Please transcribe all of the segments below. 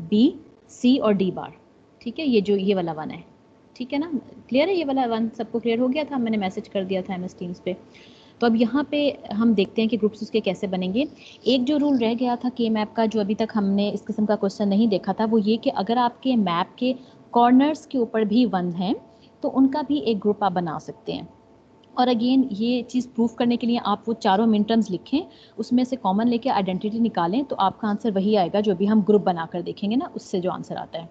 B, सी और D bar. ठीक है, ये वाला वन है, ठीक है ना, क्लियर है? ये वाला वन सबको क्लियर हो गया था, मैंने मैसेज कर दिया था MS टीम्स पे। तो अब यहाँ पे हम देखते हैं कि ग्रुप्स उसके कैसे बनेंगे। एक जो रूल रह गया था के मैप का, जो अभी तक हमने इस किस्म का क्वेश्चन नहीं देखा था, वो ये कि अगर आपके मैप के कॉर्नर्स के ऊपर भी वन हैं तो उनका भी एक ग्रुप आप बना सकते हैं। और अगेन ये चीज़ प्रूफ करने के लिए आप वो चारों मिन टर्म्स लिखें, उसमें से कॉमन लेके आइडेंटिटी निकालें, तो आपका आंसर वही आएगा जो भी हम ग्रुप बनाकर देखेंगे ना, उससे जो आंसर आता है।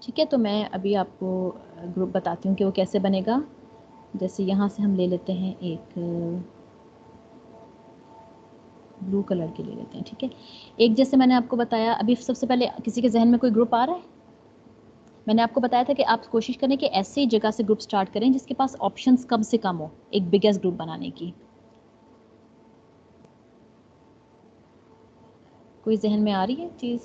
ठीक है, तो मैं अभी आपको ग्रुप बताती हूँ कि वो कैसे बनेगा। जैसे यहाँ से हम ले लेते हैं एक ब्लू कलर के ले लेते हैं, ठीक है। एक जैसे मैंने आपको बताया, अभी सबसे पहले किसी के जहन में कोई ग्रुप आ रहा है? मैंने आपको बताया था कि आप कोशिश करें कि ऐसी जगह से ग्रुप स्टार्ट करें जिसके पास ऑप्शंस कम से कम हो एक बिगेस्ट ग्रुप बनाने की। कोई जहन में आ रही है चीज़?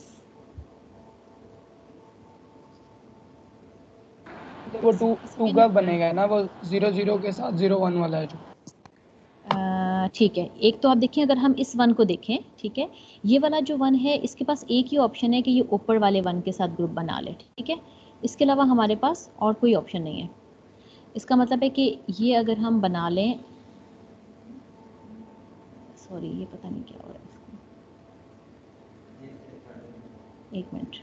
वो टू का बनेगा ना, वो 0 0 के साथ 0 1 वाला है जो। ठीक है, एक तो आप देखिए, अगर हम इस वन को देखें, ठीक है, ये वाला जो वन है इसके पास एक ही ऑप्शन है कि ये ऊपर वाले वन के साथ ग्रुप बना ले, ठीक है। इसके अलावा हमारे पास और कोई ऑप्शन नहीं है। इसका मतलब है कि ये अगर हम बना लें, सॉरी ये पता नहीं क्या हो रहा है इसको, एक मिनट।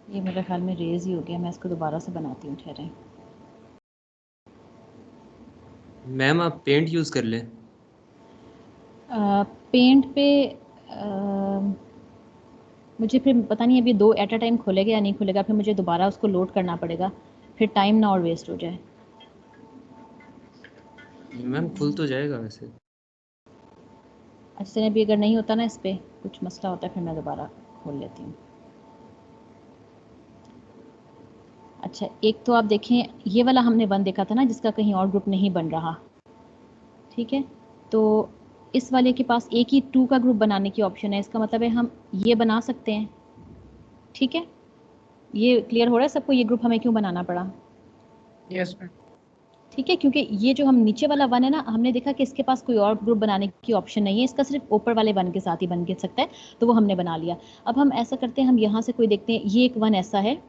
ये मेरे ख्याल में रेज ही हो गया, मैं इसको दोबारा से बनाती हूँ, ठहरें। मैम आप पेंट यूज़ कर लें। पेंट पे मुझे फिर पता नहीं अभी दो एट अ टाइम खुलेगा या नहीं खुलेगा, फिर मुझे दोबारा उसको लोड करना पड़ेगा, फिर टाइम ना और वेस्ट हो जाए। मैम खुल तो जाएगा वैसे। अच्छा, अभी अगर नहीं होता ना, इस पर कुछ मसला होता है, फिर मैं दोबारा खोल लेती हूँ। अच्छा, एक तो आप देखें, ये वाला हमने वन देखा था ना जिसका कहीं और ग्रुप नहीं बन रहा, ठीक है। तो इस वाले के पास एक ही टू का ग्रुप बनाने की ऑप्शन है, इसका मतलब है हम ये बना सकते हैं, ठीक है। ये क्लियर हो रहा है सबको, ये ग्रुप हमें क्यों बनाना पड़ा? Yes ma'am. ठीक है, क्योंकि ये जो हम नीचे वाला वन है ना, हमने देखा कि इसके पास कोई और ग्रुप बनाने की ऑप्शन नहीं है, इसका सिर्फ ऊपर वाले वन के साथ ही बन के सकता है, तो वो हमने बना लिया। अब हम ऐसा करते हैं, हम यहाँ से कोई देखते हैं, ये एक वन ऐसा है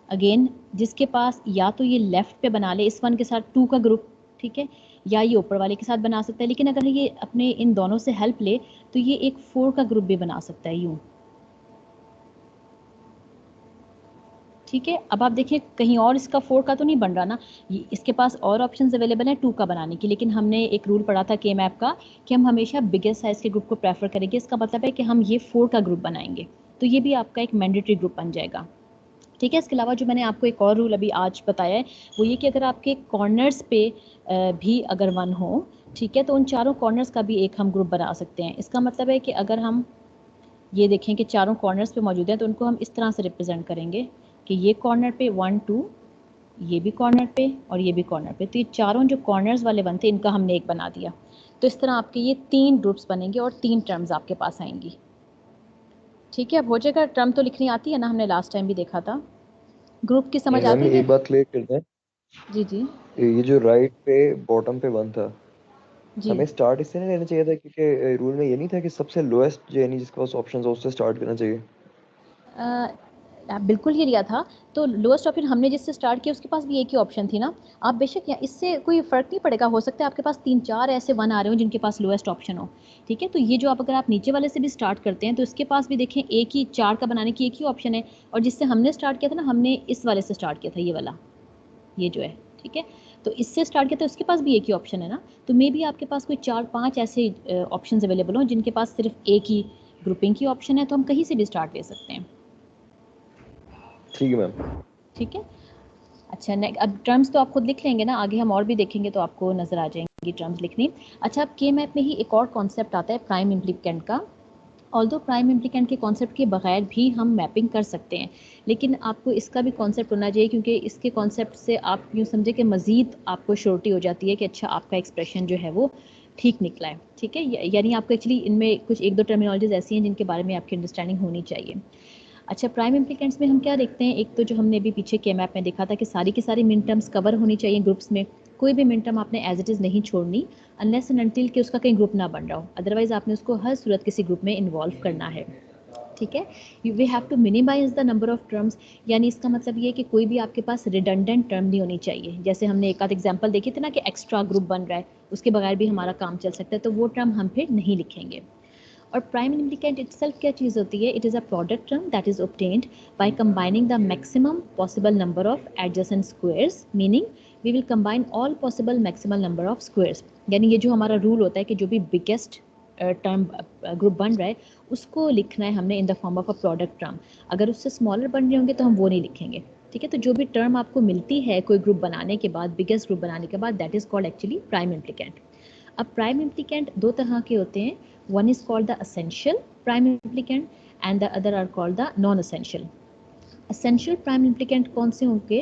अगेन जिसके पास या तो ये लेफ्ट पे बना ले इस वन के साथ टू का ग्रुप, ठीक है, या ये ऊपर वाले के साथ बना सकता है, लेकिन अगर ये अपने इन दोनों से हेल्प ले तो ये एक 4 का ग्रुप भी बना सकता है यूँ, ठीक है। अब आप देखिए कहीं और इसका 4 का तो नहीं बन रहा ना, इसके पास और ऑप्शंस अवेलेबल हैं 2 का बनाने की, लेकिन हमने एक रूल पढ़ा था के मैप का कि हम हमेशा बिगेस्ट साइज़ के ग्रुप को प्रेफर करेंगे, इसका मतलब है कि हम ये 4 का ग्रुप बनाएंगे, तो ये भी आपका एक मैंडेटरी ग्रुप बन जाएगा, ठीक है। इसके अलावा जो मैंने आपको एक और रूल अभी आज बताया है वो ये कि अगर आपके कॉर्नर्स पे भी अगर वन हो, ठीक है, तो उन चारों कॉर्नर्स का भी एक हम ग्रुप बना सकते हैं। इसका मतलब है कि अगर हम ये देखें कि चारों कॉर्नर्स पे मौजूद हैं तो उनको हम इस तरह से रिप्रेजेंट करेंगे कि ये कॉर्नर पे 1 2, ये भी कॉर्नर पे और ये भी कॉर्नर पे, तो ये चारों जो कॉर्नर्स वाले वन थे इनका हमने एक बना दिया। तो इस तरह आपके ये 3 ग्रुप्स बनेंगे और 3 टर्म्स आपके पास आएंगी, ठीक है। अब हो जाएगा, टर्म तो लिखनी आती है ना, हमने लास्ट टाइम भी देखा था। ग्रुप की समझ आती है? एक बात क्लियर करते हैं, जी जी ये जो राइट पे बॉटम पे वन था, जी। हमें स्टार्ट इससे नहीं लेना चाहिए था क्योंकि रूल में ये नहीं था कि सबसे लोएस्ट यानी जिसके पास ऑप्शंस हो उससे स्टार्ट करना चाहिए? बिल्कुल ही लिया था, तो लोएस्ट ऑप्शन हमने जिससे स्टार्ट किया उसके पास भी एक ही ऑप्शन थी ना। आप बेशक या इससे कोई फ़र्क नहीं पड़ेगा, हो सकता है आपके पास 3-4 ऐसे वन आ रहे हो जिनके पास लोएस्ट ऑप्शन हो, ठीक है। तो ये जो आप अगर आप नीचे वाले से भी स्टार्ट करते हैं तो इसके पास भी देखें एक ही 4 का बनाने की एक ही ऑप्शन है, और जिससे हमने स्टार्ट किया था ना, हमने इस वाले से स्टार्ट किया था, ये वाला, ये जो है, ठीक है। तो इससे स्टार्ट किया तो उसके पास भी एक ही ऑप्शन है ना, तो मे बी आपके पास कोई 4-5 ऐसे ऑप्शंस अवेलेबल हों जिनके पास सिर्फ एक ही ग्रुपिंग की ऑप्शन है, तो हम कहीं से भी स्टार्ट ले सकते हैं, ठीक है मैम। ठीक है। अच्छा, अब टर्म्स तो आप खुद लिख लेंगे ना, आगे हम और भी देखेंगे तो आपको नज़र आ जाएंगी टर्म्स लिखनी। अच्छा, अब के मैप में ही एक और कॉन्सेप्ट आता है प्राइम इम्प्लीकेंट का, ऑल्दो प्राइम इम्प्लिकेंट के कॉन्सेप्ट के बगैर भी हम मैपिंग कर सकते हैं, लेकिन आपको इसका भी कॉन्सेप्ट होना चाहिए, क्योंकि इसके कॉन्सेप्ट से आप यूँ समझे कि मज़ीद आपको श्योरिटी हो जाती है कि अच्छा आपका एक्सप्रेशन जो है वो ठीक निकला है। ठीक है, यानी आपको एक्चुअली इनमें कुछ एक दो टर्मिनोलॉजीज ऐसी हैं जिनके बारे में आपकी अंडरस्टैंडिंग होनी चाहिए। अच्छा, प्राइम इम्प्लिकेंट्स में हम क्या देखते हैं, एक तो जो हमने अभी पीछे के मैप में देखा था कि सारी की सारी मिन टर्म्स कवर होनी चाहिए ग्रुप्स में। कोई भी मिन टर्म आपने एज इट इज़ नहीं छोड़नी अनलेस एंड अनटिल कि उसका कहीं ग्रुप ना बन रहा हो, अदरवाइज आपने उसको हर सूरत किसी ग्रुप में इन्वॉल्व करना है। ठीक है, we have to minimise the number of terms, यानी इसका मतलब ये है कि कोई भी आपके पास रिडंडेंट टर्म नहीं होनी चाहिए। जैसे हमने एक आध एग्जांपल देखी थी ना कि एक्स्ट्रा ग्रुप बन रहा है, उसके बगैर भी हमारा काम चल सकता है, तो वो टर्म हम फिर नहीं लिखेंगे। और प्राइम इम्प्लिकेंट इटसेल्फ क्या चीज़ होती है, it is a product term that is obtained by combining the maximum possible number of adjacent squares, meaning we will combine all possible maximal number of squares. यानी ये जो हमारा रूल होता है कि जो भी बिगेस्ट टर्म ग्रुप बन रहा है उसको लिखना है हमने in the form of a product term. अगर उससे स्मॉलर बन रहे होंगे तो हम वो नहीं लिखेंगे। ठीक है, तो जो भी टर्म आपको मिलती है कोई ग्रुप बनाने के बाद, बिगेस्ट ग्रुप बनाने के बाद, that is called actually prime implicant. अब प्राइम इम्प्लिकेंट दो तरह के होते हैं, one is called the essential prime implicant and the other are called the non-essential. Essential prime implicant कौन से होंगे?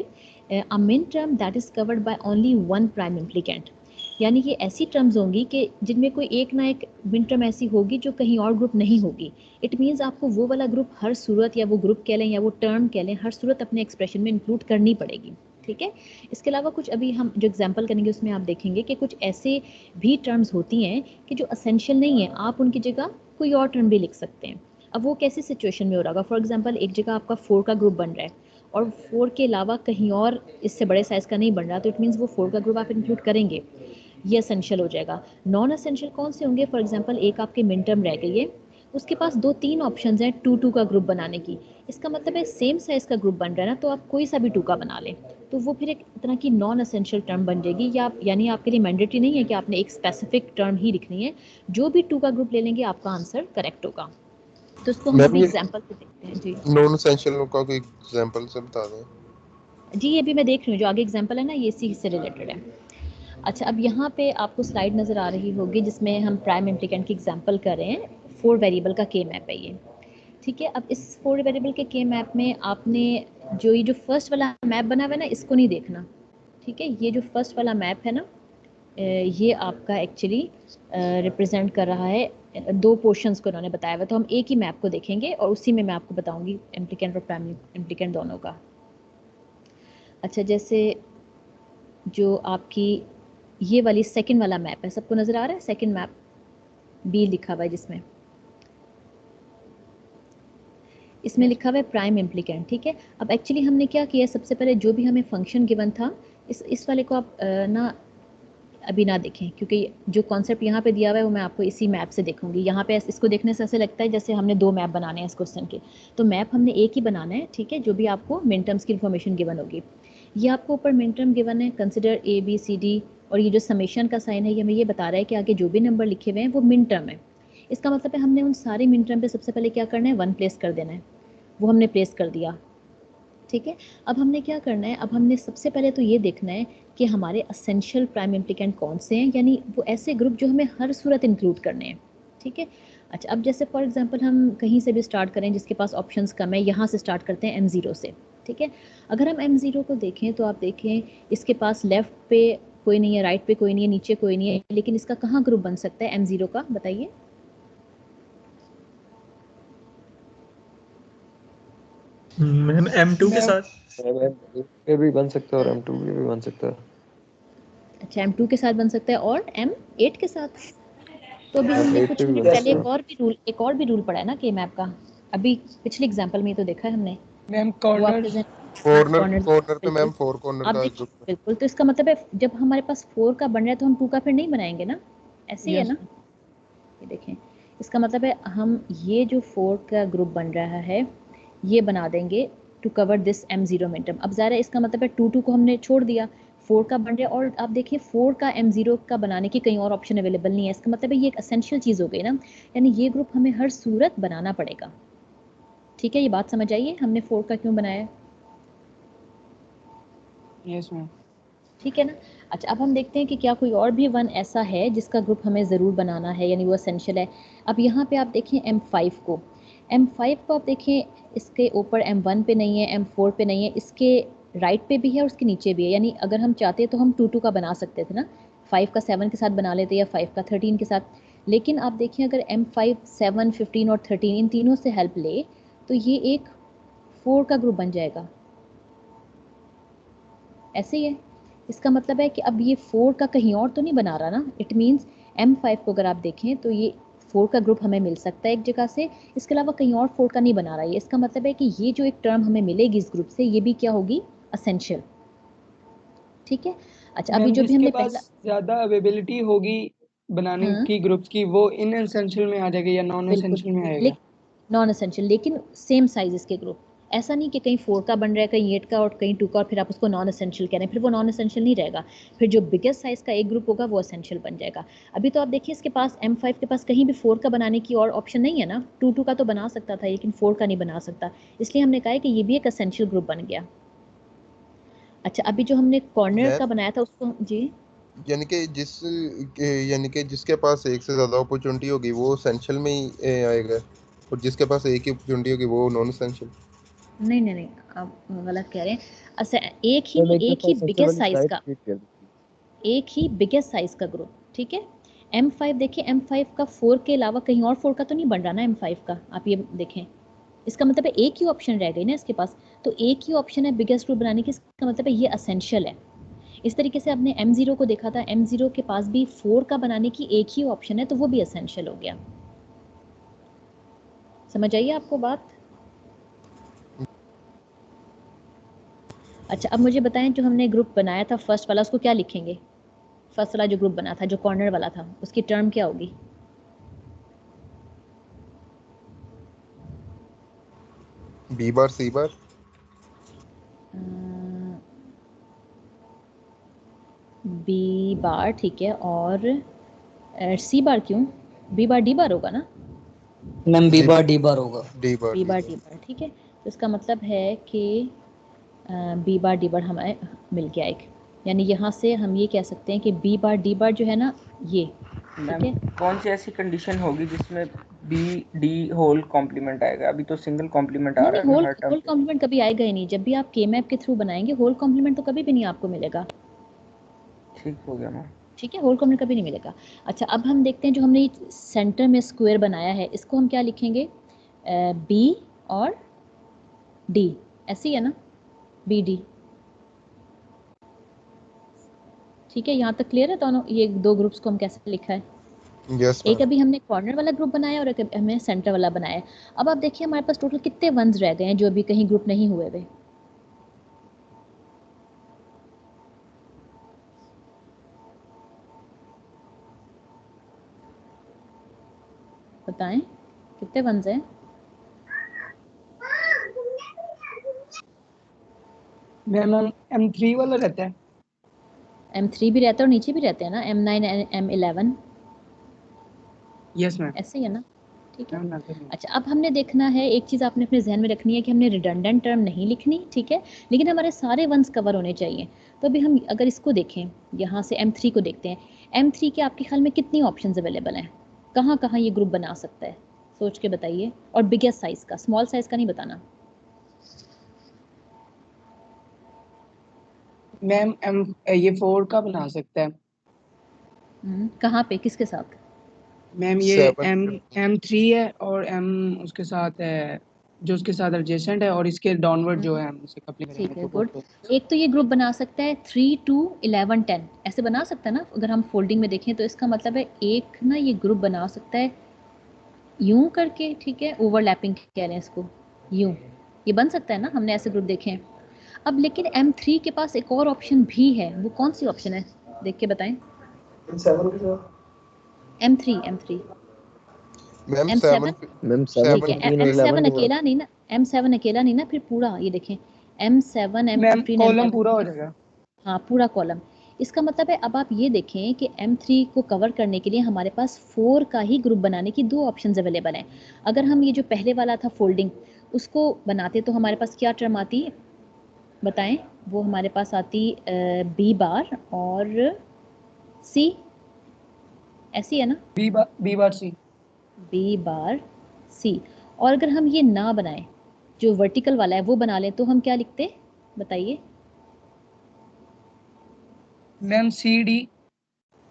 A main term that is covered by only one prime implicant, यानी ये ऐसी टर्म्स होंगी कि जिनमें कोई एक ना एक मिन टर्म ऐसी होगी जो कहीं और ग्रुप नहीं होगी। इट मीन्स आपको वो वाला ग्रुप हर सूरत, या वो ग्रुप कह लें या वो टर्म कह लें, हर सूरत अपने एक्सप्रेशन में इंक्लूड करनी पड़ेगी। ठीक है, इसके अलावा कुछ अभी हम जो एग्जांपल करेंगे उसमें आप देखेंगे कि कुछ ऐसे भी टर्म्स होती हैं कि जो असेंशियल नहीं है, आप उनकी जगह कोई और टर्म भी लिख सकते हैं। अब वो कैसी सिचुएशन में हो रहा होगा, फॉर एग्जांपल एक जगह आपका 4 का ग्रुप बन रहा है और 4 के अलावा कहीं और इससे बड़े साइज़ का नहीं बन रहा, तो इट मीन्स वो 4 का ग्रुप आप इंक्लूड करेंगे, ये असेंशियल हो जाएगा। नॉन असेंशियल कौन से होंगे, फॉर एग्जांपल एक आपके मिन टर्म रह गई है, उसके पास 2-3 ऑप्शंस हैं 2-2 का ग्रुप बनाने की। इसका मतलब है सेम साइज़ का ग्रुप बन रहा है ना, तो आप कोई सा भी 2 का बना लें, तो वो फिर एक तरह की नॉन असेंशियल टर्म बन जाएगी। या यानी आपके लिए मैंडेटरी नहीं है कि आपने एक स्पेसिफिक टर्म ही लिखनी है, जो भी 2 का ग्रुप ले लेंगे आपका आंसर करेक्ट होगा। तो इसको हम अभी एग्जांपल से देखते हैं। जी नॉन एसेंशियल का कोई एग्जांपल से बता दें। जी, ये भी मैं देख रही हूँ, जो आगे एग्जांपल है ना ये इसी से रिलेटेड है। अच्छा, अब यहाँ पे आपको स्लाइड नज़र आ रही होगी जिसमें हम प्राइम इम्प्लिकेंट की एग्जांपल कर रहे हैं। 4 वेरिएबल का के मैप है ये। ठीक है, अब इस 4 वेरिएबल के के मैप में आपने जो ये जो फर्स्ट वाला मैप बना हुआ है ना, इसको नहीं देखना। ठीक है, ये जो फर्स्ट वाला मैप है ना, ये आपका एक्चुअली रिप्रेजेंट कर रहा है 2 पोर्शंस को उन्होंने बताया हुआ, तो हम एक ही मैप को देखेंगे और उसी में मैं आपको बताऊंगी इम्प्लिकेंट और प्राइम इम्प्लिकेंट दोनों का। अच्छा, जैसे जो आपकी ये वाली सेकंड वाला मैप है, सबको नज़र आ रहा है, सेकंड मैप बी लिखा हुआ है जिसमें, इसमें लिखा हुआ है प्राइम इम्प्लिकेंट। ठीक है, अब एक्चुअली हमने क्या किया, सबसे पहले जो भी हमें फंक्शन गिवन था, इस वाले को आप ना अभी ना देखें, क्योंकि जो कॉन्सेप्ट यहाँ पे दिया हुआ है वो मैं आपको इसी मैप से देखूंगी। यहाँ पे इसको देखने से ऐसे लगता है जैसे हमने 2 मैप बनाने हैं इस क्वेश्चन के, तो मैप हमने एक ही बनाना है। ठीक है, जो भी आपको मिन टर्म्स की इन्फॉर्मेशन गिवन होगी, ये आपको ऊपर मिन टर्म गिवन है, consider A B C D, और ये जो समेशन का साइन है ये हमें ये बता रहा है कि आगे जो भी नंबर लिखे हुए हैं वो मिन टर्म है। इसका मतलब है हमने उन सारे मिन टर्म पे सबसे पहले क्या करना है, 1 प्लेस कर देना है। वो हमने प्लेस कर दिया। ठीक है, अब हमने क्या करना है, अब हमने सबसे पहले तो ये देखना है कि हमारे असेंशियल प्राइम इम्प्लिकेंट कौन से हैं, यानी वो ऐसे ग्रुप जो हमें हर सूरत इंक्लूड करने हैं। ठीक है, अच्छा, अब जैसे फॉर एग्जांपल हम कहीं से भी स्टार्ट करें जिसके पास ऑप्शंस कम है, यहाँ से स्टार्ट करते हैं M0 से। ठीक है, अगर हम M0 को देखें तो आप देखें इसके पास लेफ्ट पे कोई नहीं है, राइट पे कोई नहीं है, नीचे कोई नहीं है, लेकिन इसका कहाँ ग्रुप बन सकता है M0 का, बताइए। मैम M2 के साथ। पे भी बन सकता है और M2 पे भी बन सकता है। अच्छा, M2 के साथ बन सकता है और M8 के साथ। तो अभी हमने M8 कुछ पे भी मिनट बन पहले सकता है। एक और भी रूल पढ़ा है ना के मैप का, अभी पिछले एग्जांपल में ही तो देखा है हमने। मैम वो कॉर्नर्स, आपके कॉर्नर पे मैम बिल्कुल 4 कॉर्नर आप का देखिए, ग्रुप। बिल्कुल, तो इसका मतलब है जब हमारे पास 4 का बन रहा है तो हम 2 का फिर नहीं बनाएंगे ना, ऐसे ही है यस ना। ये देखें, इसका मतलब है हम ये जो 4 का ग्रुप बन रहा है ये बना देंगे टू कवर दिस M0 मिनटम। अब ज़ाहिर है इसका मतलब है 2 को हमने छोड़ दिया, 4 का बन रहा है, और आप देखिए 4 का M0 का बनाने की कहीं और ऑप्शन अवेलेबल नहीं है। इसका मतलब है ये एक असेंशियल चीज़ हो गई ना, यानी ये ग्रुप हमें हर सूरत बनाना पड़ेगा। ठीक है, ये बात समझ आइए हमने 4 का क्यों बनाया है। Yes ma'am. ठीक है ना। अच्छा, अब हम देखते हैं कि क्या कोई और भी वन ऐसा है जिसका ग्रुप हमें ज़रूर बनाना है, यानी वो एसेंशियल है। अब यहाँ पे आप देखें M5 को, M5 को आप देखें, इसके ऊपर M1 पे नहीं है, M4 पे नहीं है, इसके राइट पे भी है और उसके नीचे भी है। यानी अगर हम चाहते तो हम 2 का बना सकते थे ना, 5 का 7 के साथ बना लेते या 5 का 13 के साथ। लेकिन आप देखें अगर M5, 7, 15 और 13 इन तीनों से हेल्प ले तो ये एक 4 का ग्रुप बन जाएगा। ऐसे ही है, इसका मतलब है कि अब ये 4 का कहीं और तो नहीं बना रहा ना। इट मीन्स M5 को अगर आप देखें तो ये 4 का ग्रुप हमें मिल सकता है एक जगह से, इसके अलावा कहीं और 4 का नहीं बना रहा है। इसका मतलब है कि ये जो एक टर्म हमें मिलेगी इस ग्रुप से, ये भी क्या होगी, असेंशियल। ठीक है। अच्छा, अभी मैम जो भी जिसके हमने पास पहला, ज्यादा अवेलेबिलिटी होगी बनाने हाँ की ग्रुप्स की, वो इन एसेंशियल में आ जाएगा या नॉन बिल्कुल, एसेंशियल में आएगा? लेकिन नॉन एसेंशियल, लेकिन सेम साइज इसके ग्रुप। ऐसा नहीं कि कहीं 4 का बन रहा है, कहीं 8 का और कहीं 2 का, और फिर आप उसको नॉन एसेंशियल कह रहे हैं, फिर वो नॉन एसेंशियल नहीं रहेगा। फिर जो बिगेस्ट साइज का एक ग्रुप होगा वो एसेंशियल बन जाएगा। अभी तो आप देखिए इसके पास M5 के पास कहीं भी 4 का बनाने की और ऑप्शन नहीं है ना। 2 का तो बना सकता था लेकिन 4 का नहीं बना सकता, इसलिए हमने कहा है कि ये भी एक एसेंशियल ग्रुप बन गया। अच्छा, अभी जो हमने कॉर्नर का बनाया था उसको जी, यानी कि यानी कि जिसके पास एक से ज्यादा अपॉर्चुनिटी होगी वो एसेंशियल में ही आएगा, और जिसके पास एक ही अपॉर्चुनिटी होगी वो नॉन एसेंशियल। नहीं नहीं नहीं, आप गलत कह रहे हैं। अच्छा, एक ही मैम नहीं, एक एक दफा ही एसेंशियल बिगेस्ट वाली साइज स्लाइड का, रिपीट कर दीजिए। एक ही बिगेस्ट साइज का ग्रुप। ठीक है। M5 देखिए, M5 का 4 के अलावा कहीं और 4 का तो नहीं बन रहा ना M5 का, आप ये देखें। इसका मतलब है एक ही ऑप्शन रह गई ना इसके पास, तो एक ही ऑप्शन है बिगेस्ट ग्रुप बनाने की, इसका मतलब है ये असेंशियल है। इस तरीके से आपने M0 को देखा था, M0 के पास भी 4 का बनाने की एक ही ऑप्शन है, तो वो भी असेंशियल हो गया। समझ आइए आपको बात। अच्छा, अब मुझे बताएं जो हमने ग्रुप बनाया था फर्स्ट वाला, उसको क्या लिखेंगे? फर्स्ट वाला जो ग्रुप बना था, जो कॉर्नर वाला था, उसकी टर्म क्या होगी? बी बार सी बार। बी बार, ठीक है, और सी बार क्यों? बी बार डी बार होगा ना। Ma'am B D bar D bar होगा। D bar B D bar bar. D bar, ठीक है। तो इसका मतलब है कि बी बार डी बार हमें मिल गया एक, यानी यहाँ से हम ये कह सकते हैं कि बी बार डी बार जो है ना ये, ठीक मैम है। कौन सी ऐसी कंडीशन होगी जिसमें बी डी होल कॉम्प्लीमेंट आएगा? अभी तो सिंगल कॉम्प्लीमेंट आ नहीं रहा नहीं, है होल हर टर्म होल पे। कॉम्प्लीमेंट कभी आएगा ही नहीं। जब भी आप के मैप के थ्रू बनाएंगे होल कॉम्प्लीमेंट तो कभी भी नहीं आपको मिलेगा। ठीक हो गया मैम। ठीक है, होल कॉम्प्लीमेंट कभी नहीं मिलेगा। अच्छा, अब हम देखते हैं जो हमने सेंटर में स्क्वायर बनाया है, इसको हम क्या लिखेंगे? बी और डी, ऐसे ही है ना, बी डी। ठीक है, यहाँ तक क्लियर है दोनों, ये दो ग्रुप्स को हम कैसे लिखा है? यस एक मैम। अभी हमने कॉर्नर वाला ग्रुप बनाया और एक अभी हमने सेंटर वाला बनाया है। अब आप देखिए हमारे पास टोटल कितने वंस रह गए हैं जो अभी कहीं ग्रुप नहीं हुए हुए? बताएं कितने वंस हैं? मैम M3 वाला रहता है। M3 भी रहता है और नीचे भी रहते हैं ना, M9, M11, यस मैम। ऐसे ही है ना। ठीक है। मैम आता है। अच्छा, अब हमने देखना है, एक चीज़ आपने अपने जहन में रखनी है कि हमने रिडंडेंट टर्म नहीं लिखनी, ठीक है, लेकिन हमारे सारे वंस कवर होने चाहिए। तो अभी हम अगर इसको देखें, यहाँ से M3 को देखते हैं। M3 के आपके ख्याल में कितनी ऑप्शंस अवेलेबल हैं? कहाँ कहाँ ये ग्रुप बना सकता है, सोच के बताइए। और बिगेस्ट साइज का, स्मॉल साइज का नहीं बताना। मैम ये 4 का बना सकता है। कहाँ पे, किसके साथ? मैम ये 7 M3 है और M उसके साथ है, जो उसके साथ एडजेसेंट है, और इसके डाउनवर्ड जो है हम उसे कपलिंग करेंगे ठीक है, तो गुड। 4। एक तो ये ग्रुप बना सकता है 3, 2, 11, 10, ऐसे बना सकता है ना। अगर हम फोल्डिंग में देखें तो इसका मतलब है एक ना ये ग्रुप बना सकता है यूं करके, ठीक है, ओवरलैपिंग कह रहे हैं इसको, यूं, ये बन सकता है ना, हमने ऐसे ग्रुप देखे हैं। अब लेकिन M3 के पास एक और ऑप्शन भी है, वो कौन सी ऑप्शन है, देख के बताएं। M3 मैम M7, 7 मैम 7, ठीक है, 15 और 11 M7 के बाद अकेला नहीं ना, M7 अकेला नहीं ना, फिर पूरा ये देखें, M7, मैम M15, कॉलम पूरा हो M11, जाएगा। हाँ पूरा कॉलम। इसका मतलब है अब आप ये देखें कि M3 को कवर करने के लिए हमारे पास 4 का ही ग्रुप बनाने की 2 ऑप्शंस अवेलेबल हैं। अगर हम ये जो पहले वाला था फोल्डिंग, उसको बनाते तो हमारे पास क्या टर्म आती है? बताएं। वो हमारे पास आती बी बार और सी, ऐसी है ना, बी बार सी। बी बार सी। और अगर हम ये ना बनाएं, जो वर्टिकल वाला है वो बना लें, तो हम क्या लिखते, बताइए। Ma'am C D.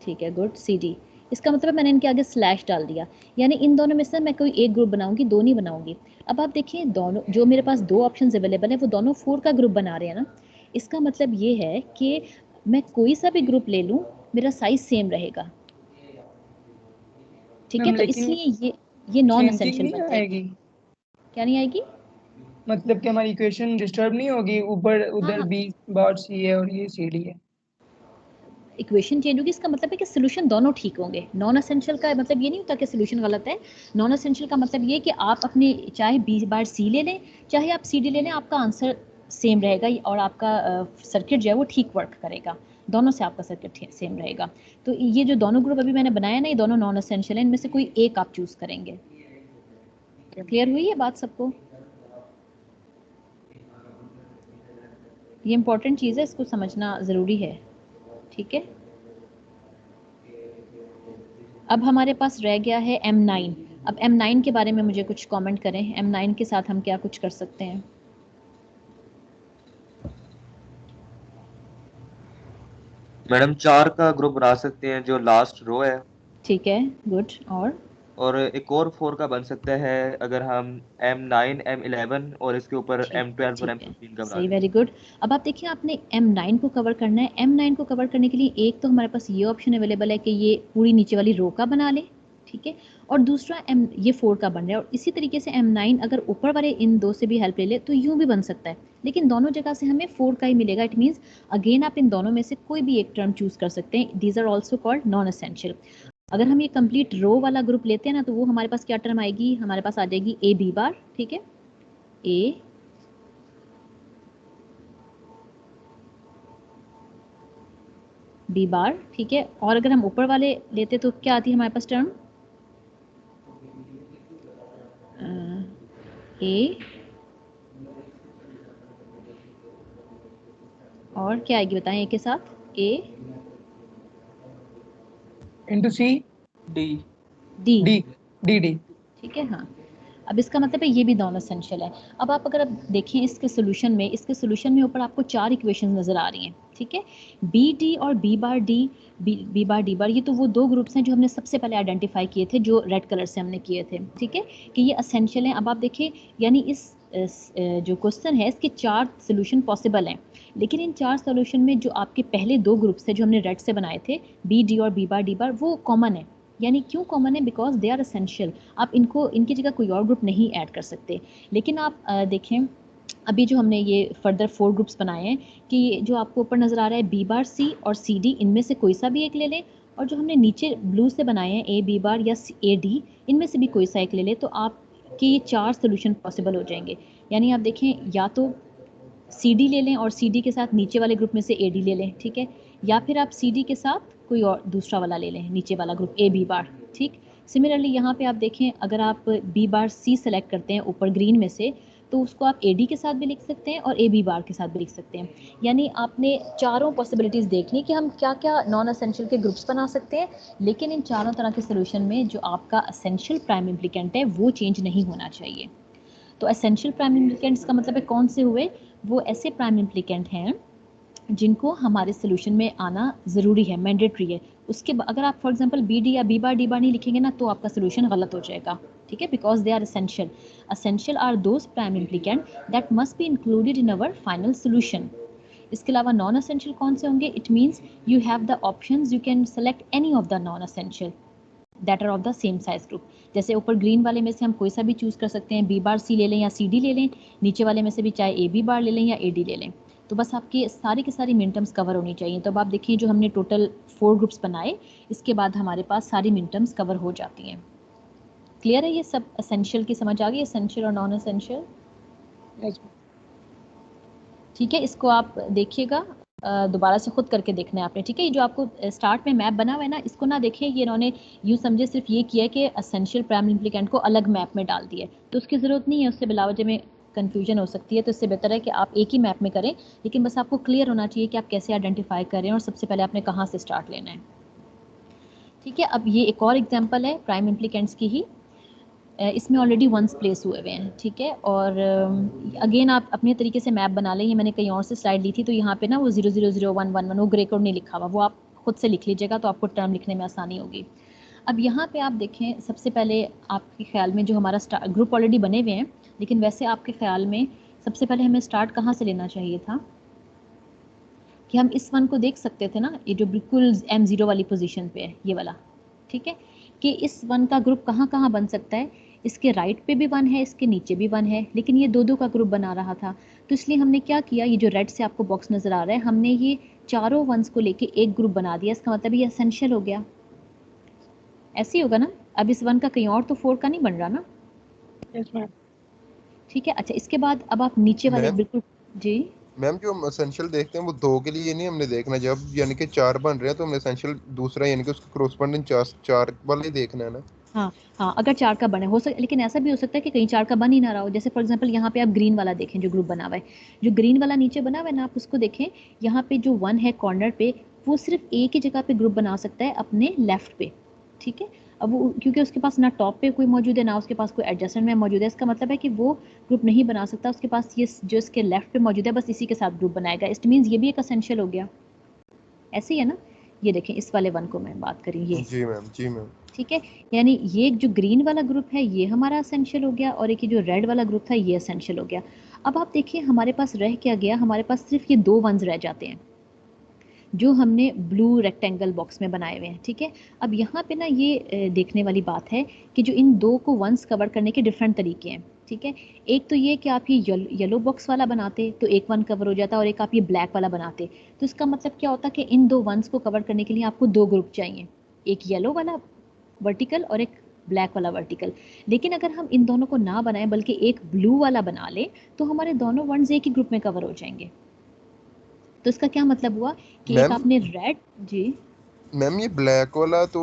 ठीक है, गुड, सी डी। इसका मतलब मैंने इनके आगे स्लैश डाल दिया, यानी इन दोनों में से मैं कोई एक ग्रुप बनाऊंगी, दो नहीं बनाऊंगी। अब आप देखिए, दोनों जो मेरे पास दो ऑप्शंस अवेलेबल है वो दोनों 4 का ग्रुप बना रहे हैं ना। इसका मतलब ये है कि मैं कोई सा भी ग्रुप ले लूं, मेरा साइज सेम रहेगा। ठीक है, मैम तो लेकिन इसलिए ये नॉन चेंजिंग एसेंशियल नहीं बन जाएगी। आएगी, क्या नहीं आएगी? मतलब कि हमारी इक्वेशन डिस्टर्ब नहीं होगी, ऊपर हाँ उधर हाँ, बी बार सी है और ये सी डी है। इक्वेशन चेंज होगी, इसका मतलब है कि सोल्यूशन दोनों ठीक होंगे। नॉन एसेंशियल का मतलब ये नहीं होता कि सोल्यूशन गलत है। नॉन एसेंशियल का मतलब ये कि आप अपने चाहे बी बार सी ले लें, चाहे आप सी डी ले लें, आपका आंसर सेम रहेगा और आपका सर्किट जो है वो ठीक वर्क करेगा। दोनों से आपका सर्किट सेम रहेगा। तो ये जो दोनों ग्रुप अभी मैंने बनाया ना, ये दोनों नॉन एसेंशियल है, इनमें से कोई एक आप चूज करेंगे। क्लियर हुई है बात सबको? ये इंपॉर्टेंट चीज़ है, इसको समझना ज़रूरी है। ठीक है, अब हमारे पास रह गया है M9। अब M9 के बारे में मुझे कुछ कमेंट करें, M9 के साथ हम क्या कुछ कर सकते हैं। मैडम 4 का ग्रुप बना सकते हैं जो लास्ट रो है, ठीक है, गुड। और एक और 4 का बन सकता है अगर हम M9 M11 और इसके ऊपर ठीक M12 और ठीक है, M15 का बना सही, दें। Very good. अब आप देखिए, आपने M9 को कवर करना है। M9 को कवर करने के लिए एक तो हमारे पास ये ऑप्शन अवेलेबल है कि ये पूरी नीचे वाली रो का बना ले, ठीक है, और दूसरा ये 4 का बन रहा है। और इसी तरीके से M9 अगर ऊपर वाले इन दो से भी हेल्प ले ले तो यूं भी बन सकता है, लेकिन दोनों जगह से हमें 4 का ही मिलेगा। इट मीन्स अगेन आप इन दोनों में से कोई भी एक टर्म चूज कर सकते हैं। These are also called non essential. अगर हम ये कंप्लीट रो वाला ग्रुप लेते हैं ना, तो वो हमारे पास क्या टर्म आएगी, हमारे पास आ जाएगी ए बी बार। ठीक है, ए बी बार, ठीक है। और अगर हम ऊपर वाले लेते तो क्या आती है हमारे पास टर्म, ए, और क्या आएगी बताएं, ए के साथ A into C D D. D D D. ठीक है, हाँ। अब इसका मतलब है ये भी नॉन एसेंशियल है। अब आप अगर देखें इसके सोल्यूशन में ऊपर आपको 4 इक्वेशन नजर आ रही हैं। ठीक है, बी डी और B bar D, B bar D bar, ये तो वो दो ग्रुप्स हैं जो हमने सबसे पहले आइडेंटिफाई किए थे, जो रेड कलर से हमने किए थे। ठीक है, कि ये एसेंशियल हैं। अब आप देखिए, यानी इस जो क्वेश्चन है इसके 4 सोल्यूशन पॉसिबल हैं, लेकिन इन 4 सोल्यूशन में जो आपके पहले दो ग्रुप्स थे जो हमने रेड से बनाए थे, बी डी और बी बार डी बार, वो कॉमन है। यानी क्यों कॉमन है, बिकॉज दे आर एसेंशियल। आप इनको, इनकी जगह कोई और ग्रुप नहीं ऐड कर सकते। लेकिन आप देखें, अभी जो हमने ये फर्दर 4 ग्रुप्स बनाए हैं, कि जो आपको ऊपर नज़र आ रहा है बी बार सी और सी डी, इनमें से कोई सा भी एक ले लें, और जो हमने नीचे ब्लू से बनाए हैं ए बी बार या ए डी, इनमें से भी कोई सा एक ले लें, तो आपके ये 4 सोल्यूशन पॉसिबल हो जाएंगे। यानी आप देखें, या तो सी डी ले लें और सी डी के साथ नीचे वाले ग्रुप में से ए डी ले लें, ठीक है, या फिर आप सी डी के साथ कोई और दूसरा वाला ले लें, नीचे वाला ग्रुप ए बी बार। ठीक, सिमिलरली यहाँ पे आप देखें, अगर आप बी बार सी सेलेक्ट करते हैं ऊपर ग्रीन में से, तो उसको आप ए डी के साथ भी लिख सकते हैं और ए बी बार के साथ भी लिख सकते हैं। यानी आपने चारों पॉसिबिलिटीज़ देख ली कि हम क्या क्या नॉन एसेंशियल के ग्रुप्स बना सकते हैं, लेकिन इन चारों तरह के सोल्यूशन में जो आपका एसेंशियल प्राइम इम्प्लिकेंट है वो चेंज नहीं होना चाहिए। तो एसेंशियल प्राइम इम्प्लिकेंट्स का मतलब है कौन से हुए, वो ऐसे प्राइम इम्प्लिकेंट हैं जिनको हमारे सोल्यूशन में आना ज़रूरी है, मैंडेटरी है। उसके अगर आप फॉर एग्जांपल बी डी या बी बार डी बार नहीं लिखेंगे ना, तो आपका सोल्यूशन गलत हो जाएगा। ठीक है, because they are essential. Essential are those prime implicant that must be included in our final solution. इसके अलावा नॉन एसेंशियल कौन से होंगे, it means you have the options, you can select any of the non essential that are of the same size group. जैसे ऊपर green वाले में से हम कोई सा भी चूज़ कर सकते हैं, बी बार सी ले लें या सी डी ले लें, नीचे वाले में से भी चाहे ए बी बार ले लें या ए डी ले लें। तो बस आपके सारी की सारी मिन टर्म्स कवर होनी चाहिए। तो अब आप देखिए, जो हमने टोटल 4 ग्रुप्स बनाए, इसके बाद हमारे पास सारी मिन टर्म्स कवर हो जाती हैं। क्लियर है ये सब? एसेंशियल की समझ आ गई, एसेंशियल और नॉन एसेंशियल? ठीक है, इसको आप देखिएगा, दोबारा से खुद करके देखना है आपने। ठीक है, ये जो आपको स्टार्ट में मैप बना हुआ है ना, इसको ना देखें, ये इन्होंने यूँ समझे सिर्फ ये किया है कि एसेंशियल प्राइम इम्प्लिकेंट को अलग मैप में डाल दिया है, तो उसकी ज़रूरत नहीं है। उससे बिलावजे में कंफ्यूजन हो सकती है, तो इससे बेहतर है कि आप एक ही मैप में करें, लेकिन बस आपको क्लियर होना चाहिए कि आप कैसे आइडेंटिफाई करें और सबसे पहले आपने कहाँ से स्टार्ट लेना है। ठीक है, अब ये एक और एग्जांपल है प्राइम इम्प्लिकेंट्स की ही। इसमें ऑलरेडी वंस प्लेस हुए हुए हैं, ठीक है, और अगेन आप अपने तरीके से मैप बना लें। ये मैंने कहीं और से स्लाइड ली थी, तो यहाँ पे ना वो 000111 वो ग्रे कोड नहीं लिखा हुआ, वो आप खुद से लिख लीजिएगा तो आपको टर्म लिखने में आसानी होगी। अब यहाँ पे आप देखें, सबसे पहले आपके ख्याल में जो हमारा ग्रुप ऑलरेडी बने हुए हैं, लेकिन वैसे आपके ख्याल में सबसे पहले हमें स्टार्ट कहाँ से लेना चाहिए था कि हम इस वन को देख सकते थे ना, ये जो बिल्कुल M0 वाली पोजीशन पे है, ये वाला, ठीक है, कि इस वन का ग्रुप कहाँ कहाँ बन सकता है। इसके राइट पे भी वन है, इसके नीचे भी वन है, लेकिन ये दो दो का ग्रुप बना रहा था। तो इसलिए हमने क्या किया, ये जो रेड से आपको बॉक्स नज़र आ रहा है, हमने ये चारों वंस को लेके एक ग्रुप बना दिया। इसका मतलब ये एसेंशियल हो गया, ऐसे ही होगा ना। अब इस वन का कहीं और तो 4 का नहीं बन रहा ना। Yes ma'am. ठीक है, अच्छा इसके बाद अब आप नीचे वाले मैम बिल्कुल जी मैम जो हम एसेंशियल देखते हैं वो 2 के लिए नहीं हमने देखना, जब यानी कि 4 बन रहे हैं तो हमने एसेंशियल दूसरा यानी कि उसका कॉरस्पॉन्डिंग 4 वाला ही देखना है ना। हाँ हाँ, अगर 4 का बने हो सकता, लेकिन ऐसा भी हो सकता है कि कहीं 4 का बन ही ना रहा हो। जैसे फॉर एग्जांपल यहाँ पे आप ग्रीन वाला देखें जो ग्रुप बना हुआ है, जो ग्रीन वाला नीचे बना हुआ है ना, आप उसको देखें। यहाँ पे जो 1 है कॉर्नर पे, वो सिर्फ एक ही जगह पे ग्रुप बना सकता है, अपने लेफ्ट पे, ठीक है। अब वो क्योंकि उसके पास ना टॉप पे कोई मौजूद है, ना उसके पास कोई एडजस्टमेंट में मौजूद है, इसका मतलब है कि वो ग्रुप नहीं बना सकता। उसके पास ये जो इसके लेफ्ट पे मौजूद है, बस इसी के साथ ग्रुप बनाएगा। इट मीन्स ये भी एक एसेंशियल हो गया, ऐसे ही है ना। ये देखें, इस वाले 1 को मैं बात करी, ये जी मैम, जी मैम। ठीक है, यानी ये जो ग्रीन वाला ग्रुप है ये हमारा एसेंशियल हो गया, और एक ये जो रेड वाला ग्रुप था ये एसेंशियल हो गया। अब आप देखिए हमारे पास रह क्या गया, हमारे पास सिर्फ ये 2 वंस रह जाते हैं जो हमने ब्लू रेक्टेंगल बॉक्स में बनाए हुए हैं, ठीक है। अब यहाँ पे ना ये देखने वाली बात है कि जो इन 2 को वंस कवर करने के डिफरेंट तरीके हैं, ठीक है। एक तो ये कि आप ये येलो बॉक्स वाला बनाते तो एक 1 कवर हो जाता, और एक आप ये ब्लैक वाला बनाते तो इसका मतलब क्या होता कि इन 2 वंस को कवर करने के लिए आपको 2 ग्रुप चाहिए, एक येलो वाला वर्टिकल और एक ब्लैक वाला वर्टिकल। लेकिन अगर हम इन दोनों को ना बनाएं बल्कि एक ब्लू वाला बना लें, तो हमारे दोनों वंस एक ही ग्रुप में कवर हो जाएंगे। तो इसका क्या मतलब हुआ कि एक मैम आपने रेड जी मैम ये ब्लैक वाला तो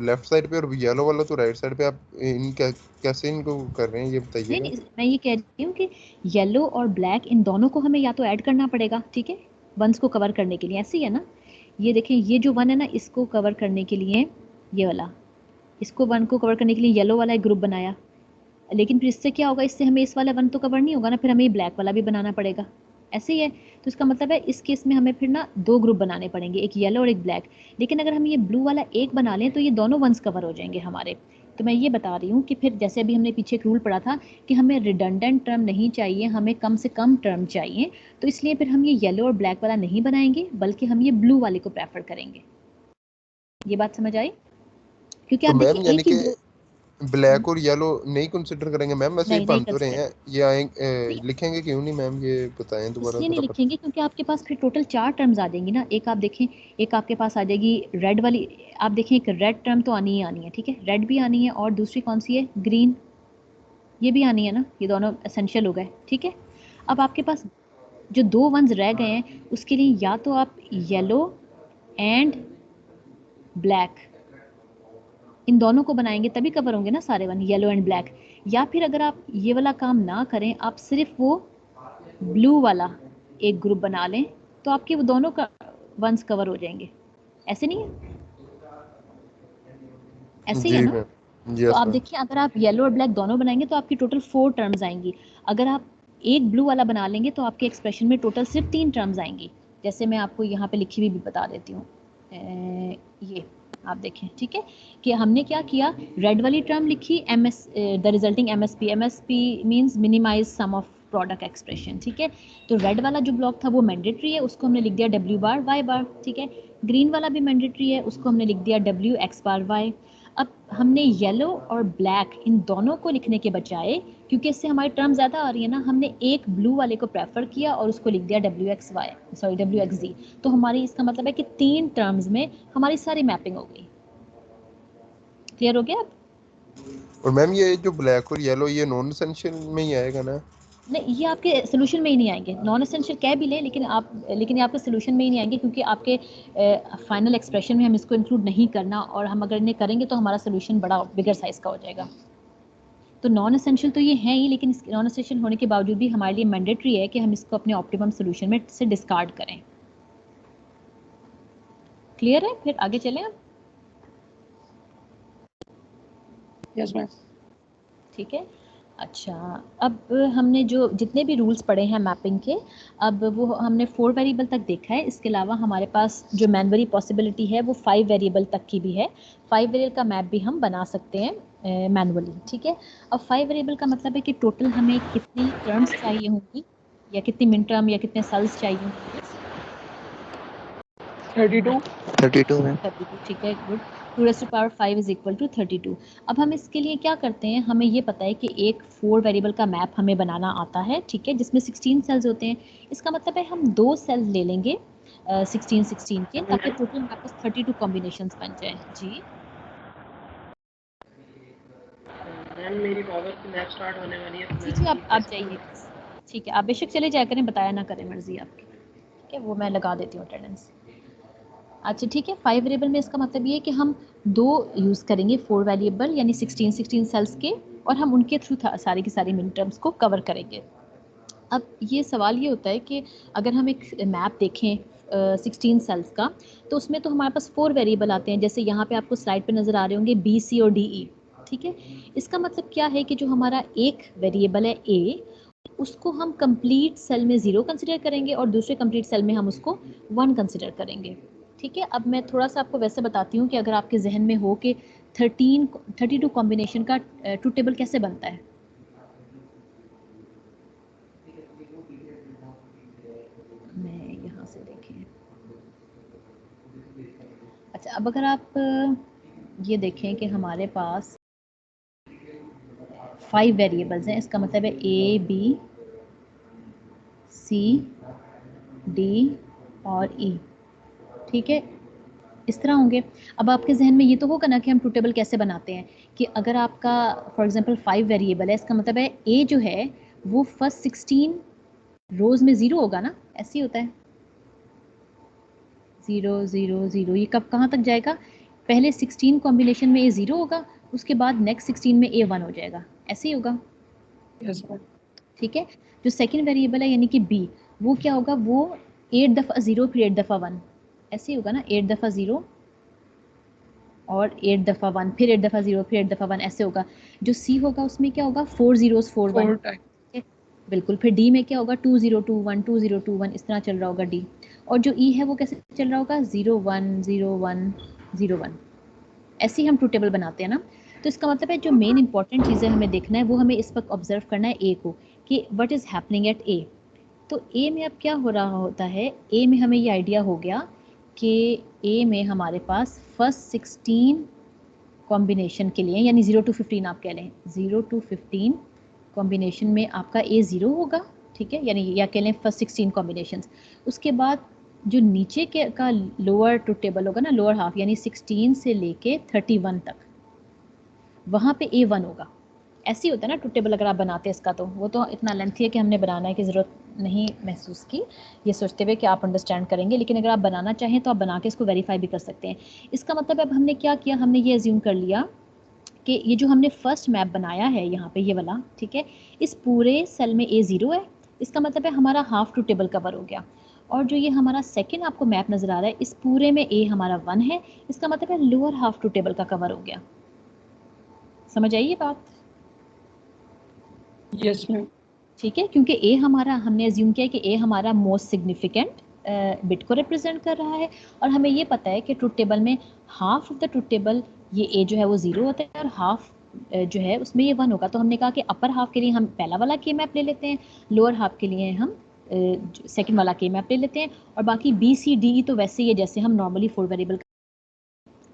लेफ्ट साइड पे और येलो वाला तो राइट साइड पे, आप कैसे इनको कर रहे हैं ये नहीं बताइएगा। नहीं, मैं ये कह रही हूँ कि येलो और ब्लैक इन दोनों को हमें या तो ऐड करना पड़ेगा, ठीक है, वंस को कवर करने के लिए, ऐसे ही है ना। ये देखें, ये जो 1 है ना, इसको कवर करने के लिए ये वाला, इसको 1 को कवर करने के लिए येलो वाला एक ग्रुप बनाया, लेकिन फिर इससे क्या होगा, इससे हमें इस वाला 1 तो कवर नहीं होगा ना, फिर हमें ये ब्लैक वाला भी बनाना पड़ेगा, ऐसे ही है। तो इसका मतलब है इस केस में हमें फिर ना 2 ग्रुप बनाने पड़ेंगे, एक येलो और एक ब्लैक। लेकिन अगर हम ये ब्लू वाला एक बना लें तो ये दोनों वंस कवर हो जाएंगे हमारे। तो मैं ये बता रही हूँ कि फिर जैसे अभी हमने पीछे एक रूल पढ़ा था कि हमें रिडंडेंट टर्म नहीं चाहिए, हमें कम से कम टर्म चाहिए, तो इसलिए फिर हम ये येलो और ब्लैक वाला नहीं बनाएंगे, बल्कि हम ये ब्लू वाले को प्रेफर करेंगे। ये बात समझ आई? क्योंकि तो आप मैम देखिए यानी एक ही कि ब्लैक और येलो नहीं कंसिडर करेंगे मैम, वैसे ही नहीं नहीं बन तो रहे कंसिडर हैं ये आएंगे, नहीं, लिखेंगे क्यों नहीं मैम, ये बताएं दोबारा इसलिए नहीं थोड़ा पता। लिखेंगे क्योंकि आपके पास फिर टोटल 4 टर्म्स आ जाएंगी ना। एक आप देखें, एक आपके पास आ जाएगी रेड वाली, आप देखें एक रेड टर्म तो आनी ही आनी है, ठीक है, रेड भी आनी है, और दूसरी कौन सी है, ग्रीन, ये भी आनी है ना, ये दोनों एसेंशियल हो गए, ठीक है। अब आपके पास जो 2 वंस रह गए हैं, उसके लिए या तो आप येलो एंड ब्लैक इन दोनों को बनाएंगे तभी कवर होंगे ना सारे 1, येलो एंड ब्लैक। या फिर अगर आप ये वाला काम ना करें, आप सिर्फ वो ब्लू वाला एक ग्रुप बना लें, तो आपके वो दोनों का वंस कवर हो जाएंगे। ऐसे नहीं है, ऐसे ही है जी ना। मैम, तो यस आप मैम। देखिए, अगर आप येलो और ब्लैक दोनों बनाएंगे तो आपकी टोटल 4 टर्म्स आएंगी। अगर आप एक ब्लू वाला बना लेंगे तो आपके एक्सप्रेशन में टोटल सिर्फ 3 टर्म्स आएंगी। जैसे मैं आपको यहाँ पे लिखी हुई भी बता देती हूँ, ये आप देखें, ठीक है, कि हमने क्या किया, रेड वाली टर्म लिखी the resulting MSP means minimise sum of product expression, ठीक है। तो रेड वाला जो ब्लॉक था वो मैंडेटरी है, उसको हमने लिख दिया W बार Y बार, ठीक है। ग्रीन वाला भी मैंडेटरी है, उसको हमने लिख दिया W X बार Y। अब हमने येलो और ब्लैक इन दोनों को लिखने के बजाय, क्योंकि इससे हमारी टर्म ज़्यादा आ रही है ना, हमने एक ब्लू वाले को प्रेफर किया और उसको लिख दिया WXZ। तो हमारी इसका मतलब है कि 3 टर्म्स में हमारी सारी मैपिंग हो गई। क्लियर हो गया अब? और मैम ये जो ब्लैक और येलो ये नॉन एसेंशियल में ही आएगा ना। नहीं, ये आपके सोल्यूशन में ही नहीं आएंगे, नॉन एसेंशियल कह भी लें, लेकिन ये आपके सोल्यूशन में ही नहीं आएंगे, क्योंकि आपके फाइनल एक्सप्रेशन में हम इसको इंक्लूड नहीं करना, और हम अगर इन्हें करेंगे तो हमारा सोल्यूशन बड़ा बिगर साइज का हो जाएगा। तो नॉन एसेंशियल तो ये है ही, लेकिन इस नॉन एसेंशियल होने के बावजूद भी हमारे लिए मैंडेटरी है कि हम इसको अपने ऑप्टिमम सोल्यूशन में से डिस्कार्ड करें। क्लियर है? फिर आगे चलें अब। Yes ma'am. ठीक है, अच्छा अब हमने जो जितने भी रूल्स पढ़े हैं मैपिंग के, अब वो हमने 4 वेरिएबल तक देखा है। इसके अलावा हमारे पास जो मैनुअली पॉसिबिलिटी है वो 5 वेरिएबल तक की भी है। 5 वेरिएबल का मैप भी हम बना सकते हैं मैनुअली। ठीक है, अब 5 वेरिएबल का मतलब है कि टोटल हमें कितनी टर्म्स चाहिए होंगी या कितनी मिन टर्म या कितने सेल्स चाहिए होंगे। 32 में 32, ठीक है, good. 2 raised to power 5 is equal to 32। अब हम इसके लिए क्या करते हैं, हमें ये पता है कि एक 4 वेरिएबल का मैप हमें बनाना आता है, ठीक है, जिसमें 16 सेल्स होते हैं। इसका मतलब है हम 2 सेल्स ले लेंगे 16 के, ताकि टोटल हमारे पास 32 कॉम्बिनेशंस बन जाए। जी मैम मेरी पावर की मैच स्टार्ट होने वाली है, तो जी जी, आप जाइए, ठीक है, आप बेशक चले जाया करें, बताया ना करें, मर्जी आपकी। ठीक है, वो मैं लगा देती हूँ अटेंडेंस। अच्छा ठीक है, 5 वेरिएबल में इसका मतलब ये है कि हम 2 यूज़ करेंगे 4 वेरिएबल यानी 16 सेल्स के, और हम उनके थ्रू सारी की सारी मिन टर्म्स को कवर करेंगे। अब ये सवाल ये होता है कि अगर हम एक मैप देखें 16 सेल्स का, तो उसमें तो हमारे पास 4 वेरिएबल आते हैं, जैसे यहाँ पे आपको स्लाइड पे नज़र आ रहे होंगे बी, सी और डी, ई। ठीक है, इसका मतलब क्या है कि जो हमारा एक वेरिएबल है ए, उसको हम कंप्लीट सेल में 0 कंसिडर करेंगे और दूसरे कंप्लीट सेल में हम उसको 1 कंसिडर करेंगे। ठीक है, अब मैं थोड़ा सा आपको वैसे बताती हूँ कि अगर आपके जहन में हो कि 32 कॉम्बिनेशन का ट्रूथ टेबल कैसे बनता है। मैं यहाँ से देखें, अच्छा अब अगर आप ये देखें कि हमारे पास 5 वेरिएबल्स हैं, इसका मतलब है ए, बी, सी, डी और ई। ठीक है, इस तरह होंगे। अब आपके जहन में ये तो होगा ना कि हम ट्रूथ टेबल कैसे बनाते हैं, कि अगर आपका फॉर एग्जांपल 5 वेरिएबल है, इसका मतलब है ए जो है वो फर्स्ट 16 रोज में 0 होगा ना, ऐसे ही होता है 0 0 0। ये कब कहाँ तक जाएगा, पहले 16 कॉम्बिनेशन में ए 0 होगा, उसके बाद नेक्स्ट 16 में ए 1 हो जाएगा, ऐसे ही होगा। Yes ma'am. ठीक है, जो सेकंड वेरिएबल है यानी कि बी, वो क्या होगा, वो 8 दफ़ा 0 फिर 8 दफ़ा 1, ऐसे ही होगा ना, 8 दफ़ा 0 और 8 दफ़ा 1 फिर 8 दफ़ा 0 फिर 8 दफ़ा 1, ऐसे होगा। जो सी होगा उसमें क्या होगा, 4 zeros 4 1, 4 टाइम। बिल्कुल। फिर डी में क्या होगा, 2 0 2 1 2 0 2 1, इस तरह चल रहा होगा डी। और जो ई है वो कैसे चल रहा होगा, 0 1 0 1 0 1, ऐसे ही हम ट्रूथ टेबल बनाते हैं ना। तो इसका मतलब है जो मेन इंपॉर्टेंट चीज़ें हमें देखना है वो हमें इस वक्त ऑब्जर्व करना है ए को, कि व्हाट इज़ हैपनिंग एट ए। तो ए में अब क्या हो रहा होता है, ए में हमें ये आइडिया हो गया कि ए में हमारे पास फर्स्ट 16 कॉम्बिनेशन के लिए, यानी 0 to 15 आप कह लें, 0 to 15 कॉम्बिनेशन में आपका ए 0 होगा। ठीक है, यानी या कह लें फर्स्ट 16 कॉम्बिनेशंस। उसके बाद जो नीचे के का लोअर ट्रूथ टेबल होगा ना, लोअर हाफ, यानी 16 से लेके 31 तक, वहाँ पे ए 1 होगा। ऐसे ही होता है ना ट्रूथ टेबल अगर आप बनाते हैं इसका, तो वो तो इतना लेंथी है कि हमने बनाना है कि ज़रूरत नहीं महसूस की, ये सोचते हुए कि आप अंडरस्टैंड करेंगे। लेकिन अगर आप बनाना चाहें तो आप बना के इसको वेरीफाई भी कर सकते हैं। इसका मतलब अब हमने क्या किया, हमने ये एज्यूम कर लिया कि ये जो हमने फर्स्ट मैप बनाया है यहाँ पे ये वाला, ठीक है, इस पूरे सेल में ए 0 है, इसका मतलब है हमारा हाफ ट्रूथ टेबल कवर हो गया। और जो ये हमारा सेकेंड आपको मैप नज़र आ रहा है, इस पूरे में ए हमारा 1 है, इसका मतलब है लोअर हाफ ट्रूथ टेबल का कवर हो गया। समझ आई ये बात? Yes ma'am. ठीक है, क्योंकि ए हमारा, हमने एज्यूम किया कि ए हमारा मोस्ट सिग्निफिकेंट बिट को रिप्रेजेंट कर रहा है, और हमें ये पता है कि ट्रूथ टेबल में half of the truth table ये ए जो है वो 0 होता है, और हाफ जो है उसमें ये 1 होगा। तो हमने कहा कि अपर हाफ के लिए हम पहला वाला के मैप ले लेते हैं, लोअर हाफ के लिए हम सेकंड वाला के मैप ले लेते हैं, और बाकी बी सी डी तो वैसे ही है जैसे हम नॉर्मली 4 वेरिएबल।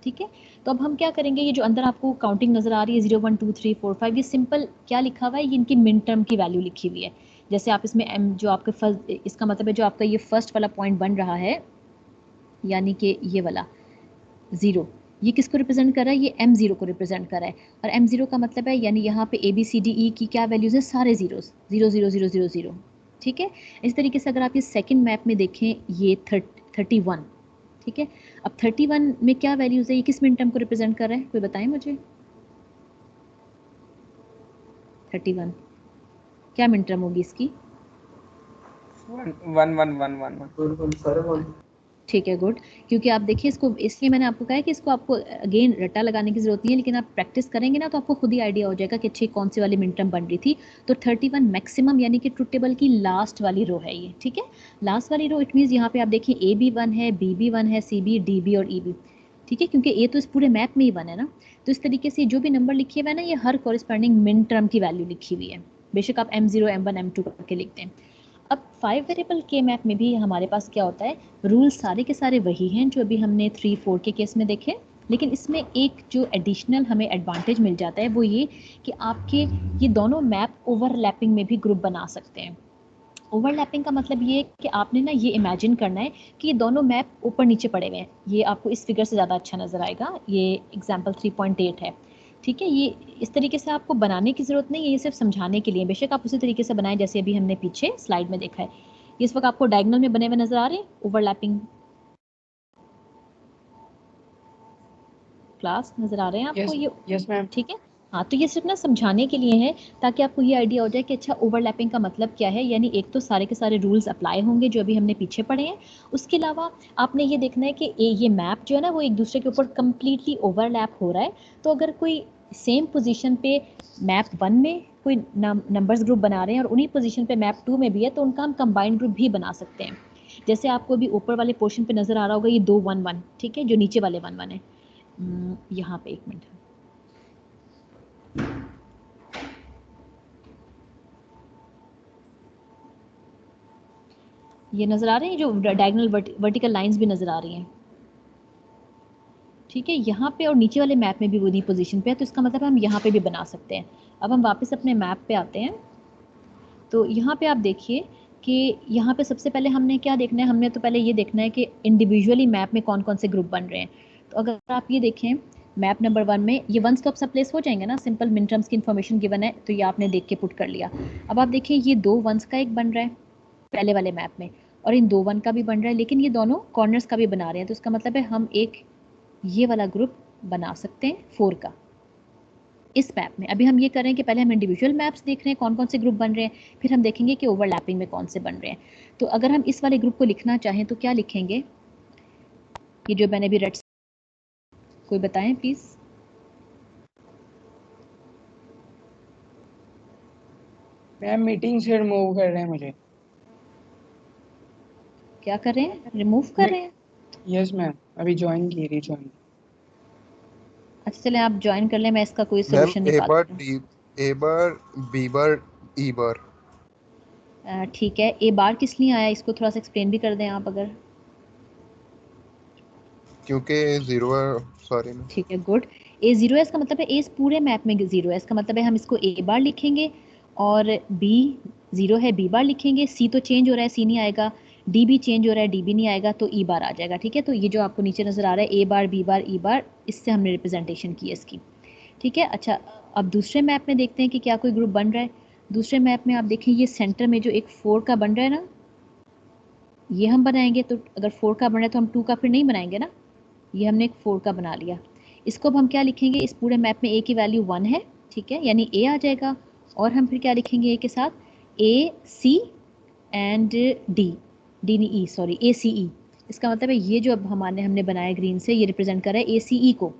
ठीक है, तो अब हम क्या करेंगे, ये जो अंदर आपको काउंटिंग नज़र आ रही है 0 1 2 3 4 5, ये सिंपल क्या लिखा हुआ है, ये इनकी मिन टर्म की वैल्यू लिखी हुई है। जैसे आप इसमें एम जो आपके फर्स्ट, इसका मतलब है जो आपका ये फर्स्ट वाला पॉइंट बन रहा है, यानी कि ये वाला 0, ये किसको रिप्रेजेंट कर रहा है, ये m0 को रिप्रेजेंट कर रहा है। और m0 का मतलब है यानी यहाँ पे ABCDE की क्या वैल्यूज़ है, सारे जीरोस, 0 0 0 0 0। ठीक है, इस तरीके से अगर आप ये सेकंड मैप में देखें, ये 31। ठीक है, अब 31 में क्या वैल्यूज़ है, ये किस मिन टर्म को रिप्रेजेंट कर रहा है, कोई बताएं मुझे। 31 क्या मिन टर्म होगी इसकी? 1 ठीक है, गुड। क्योंकि आप देखिए इसको, इसलिए मैंने आपको कहा है कि इसको आपको अगेन रट्टा लगाने की जरूरत नहीं है, लेकिन आप प्रैक्टिस करेंगे ना तो आपको खुद ही आइडिया हो जाएगा कि अच्छी कौन सी वाली मिन टर्म बन रही थी। तो 31 मैक्सिमम यानी कि ट्रुथ टेबल की लास्ट वाली रो है ये, ठीक है, लास्ट वाली रो। इट मीन्स यहाँ पे आप देखिए ए भी 1 है, बी भी 1 है, सी बी, डी बी और ई बी, ठीक है, क्योंकि ए तो इस पूरे मैप में ही 1 है ना। तो इस तरीके से जो भी नंबर लिखे हुए हैं ना, ये हर कॉरेस्पॉन्डिंग मिन टर्म की वैल्यू लिखी हुई है, बेशक आप M0 M1 M2 करके लिखते हैं। अब 5 वेरिएबल के मैप में भी हमारे पास क्या होता है, रूल सारे के सारे वही हैं जो अभी हमने 3 4 के केस में देखे, लेकिन इसमें एक जो एडिशनल हमें एडवांटेज मिल जाता है वो ये कि आपके ये दोनों मैप ओवरलैपिंग में भी ग्रुप बना सकते हैं। ओवरलैपिंग का मतलब ये है कि आपने ना ये इमेजिन करना है कि ये दोनों मैप ऊपर नीचे पड़े हुए हैं। ये आपको इस फिगर से ज़्यादा अच्छा नज़र आएगा, ये एग्जाम्पल 3.8 है, ठीक है। ये इस तरीके से आपको बनाने की ज़रूरत नहीं है, ये सिर्फ समझाने के लिए। बेशक आप उसी तरीके से बनाएं जैसे अभी हमने पीछे स्लाइड में देखा है। ये इस वक्त आपको डायगोनल में बने हुए नज़र आ रहे हैं ओवरलैपिंग, क्लास नज़र आ रहे हैं आपको? ये यस मैम। ठीक है, हाँ। तो ये सिर्फ ना समझाने के लिए है ताकि आपको ये आइडिया हो जाए कि अच्छा ओवरलैपिंग का मतलब क्या है। यानी एक तो सारे के सारे रूल्स अप्लाई होंगे जो अभी हमने पीछे पढ़े हैं, उसके अलावा आपने ये देखना है कि ये मैप जो है ना वो एक दूसरे के ऊपर कम्प्लीटली ओवरलैप हो रहा है। तो अगर कोई सेम पोजीशन पे मैप 1 में कोई नंबर्स ग्रुप बना रहे हैं और उन्हीं पोजीशन पे मैप 2 में भी है, तो उनका हम कंबाइंड ग्रुप भी बना सकते हैं। जैसे आपको अभी ऊपर वाले पोर्शन पे नज़र आ रहा होगा ये 2 1 1, ठीक है, जो नीचे वाले 1 1 है। यहाँ पे एक मिनट, ये नज़र आ रहे हैं जो डायगोनल वर्टिकल लाइंस भी नज़र आ रही हैं, ठीक है। यहाँ पे और नीचे वाले मैप में भी वही पोजीशन पे है, तो इसका मतलब हम यहाँ पे भी बना सकते हैं। अब हम वापस अपने मैप पे आते हैं। तो यहाँ पे आप देखिए कि यहाँ पे सबसे पहले हमने क्या देखना है, हमने तो पहले ये देखना है कि इंडिविजुअली मैप में कौन कौन से ग्रुप बन रहे हैं। तो अगर आप ये देखें मैप नंबर 1 में ये 1 स्टॉप सब प्लेस हो जाएंगे ना, सिंपल मिन टर्म्स की इन्फॉर्मेशन गिवन है तो ये आपने देख के पुट कर लिया। अब आप देखिए ये 2 1s का एक बन रहा है पहले वाले मैप में, और इन 2 1 का भी बन रहा है, लेकिन ये दोनों कॉर्नर्स का भी बना रहे हैं। तो इसका मतलब है हम एक ये वाला ग्रुप बना सकते हैं 4 का इस मैप में। अभी हम ये कर रहे हैं कि पहले हम इंडिविजुअल मैप्स देख रहे हैं कौन कौन से ग्रुप बन रहे हैं, फिर हम देखेंगे कि ओवरलैपिंग में कौन से बन रहे हैं। तो अगर हम इस वाले ग्रुप को लिखना चाहें तो क्या लिखेंगे, ये जो मैंने अभी रेड, कोई बताएं प्लीज। मैम मीटिंग से रिमूव कर रहे हैं मुझे। क्या कर रहे हैं, रिमूव कर रहे हैं? यस मैम, अभी ज्वाइन की, रीज्वाइन। अच्छा चले आप ज्वाइन कर लें, मैं इसका कोई मैम सोल्यूशन ए बार निकालती डी, ए बार बी बार ई बार। हूँ। ठीक है, ए बार किस लिए आया, इसको थोड़ा सा एक्सप्लेन भी कर दें आप अगर। क्योंकि 0 है, सॉरी मैम। ठीक है, गुड। ए 0 है इसका मतलब है ए इस पूरे मैप में 0 है, इसका मतलब है हम इसको ए बार लिखेंगे, और बी 0 है बी बार लिखेंगे, सी तो चेंज हो रहा है सी नहीं आएगा, डी भी चेंज हो रहा है डी भी नहीं आएगा, तो ई बार आ जाएगा, ठीक है। तो ये जो आपको नीचे नज़र आ रहा है ए बार बी बार ई बार, इससे हमने रिप्रेजेंटेशन की है इसकी, ठीक है। अच्छा अब दूसरे मैप में देखते हैं कि क्या कोई ग्रुप बन रहा है। दूसरे मैप में आप देखें ये सेंटर में जो एक 4 का बन रहा है ना, ये हम बनाएंगे। तो अगर 4 का बन रहा है तो हम 2 का फिर नहीं बनाएंगे ना, ये हमने एक 4 का बना लिया। इसको अब हम क्या लिखेंगे, इस पूरे मैप में ए की वैल्यू 1 है, ठीक है, यानी ए आ जाएगा। और हम फिर क्या लिखेंगे ए के साथ, ए सी एंड डी, डी नहीं ई, सॉरी ए सी ई। इसका मतलब है ये जो अब हमने बनाया ग्रीन से, ये रिप्रेजेंट कर रहा है ए सी ई को।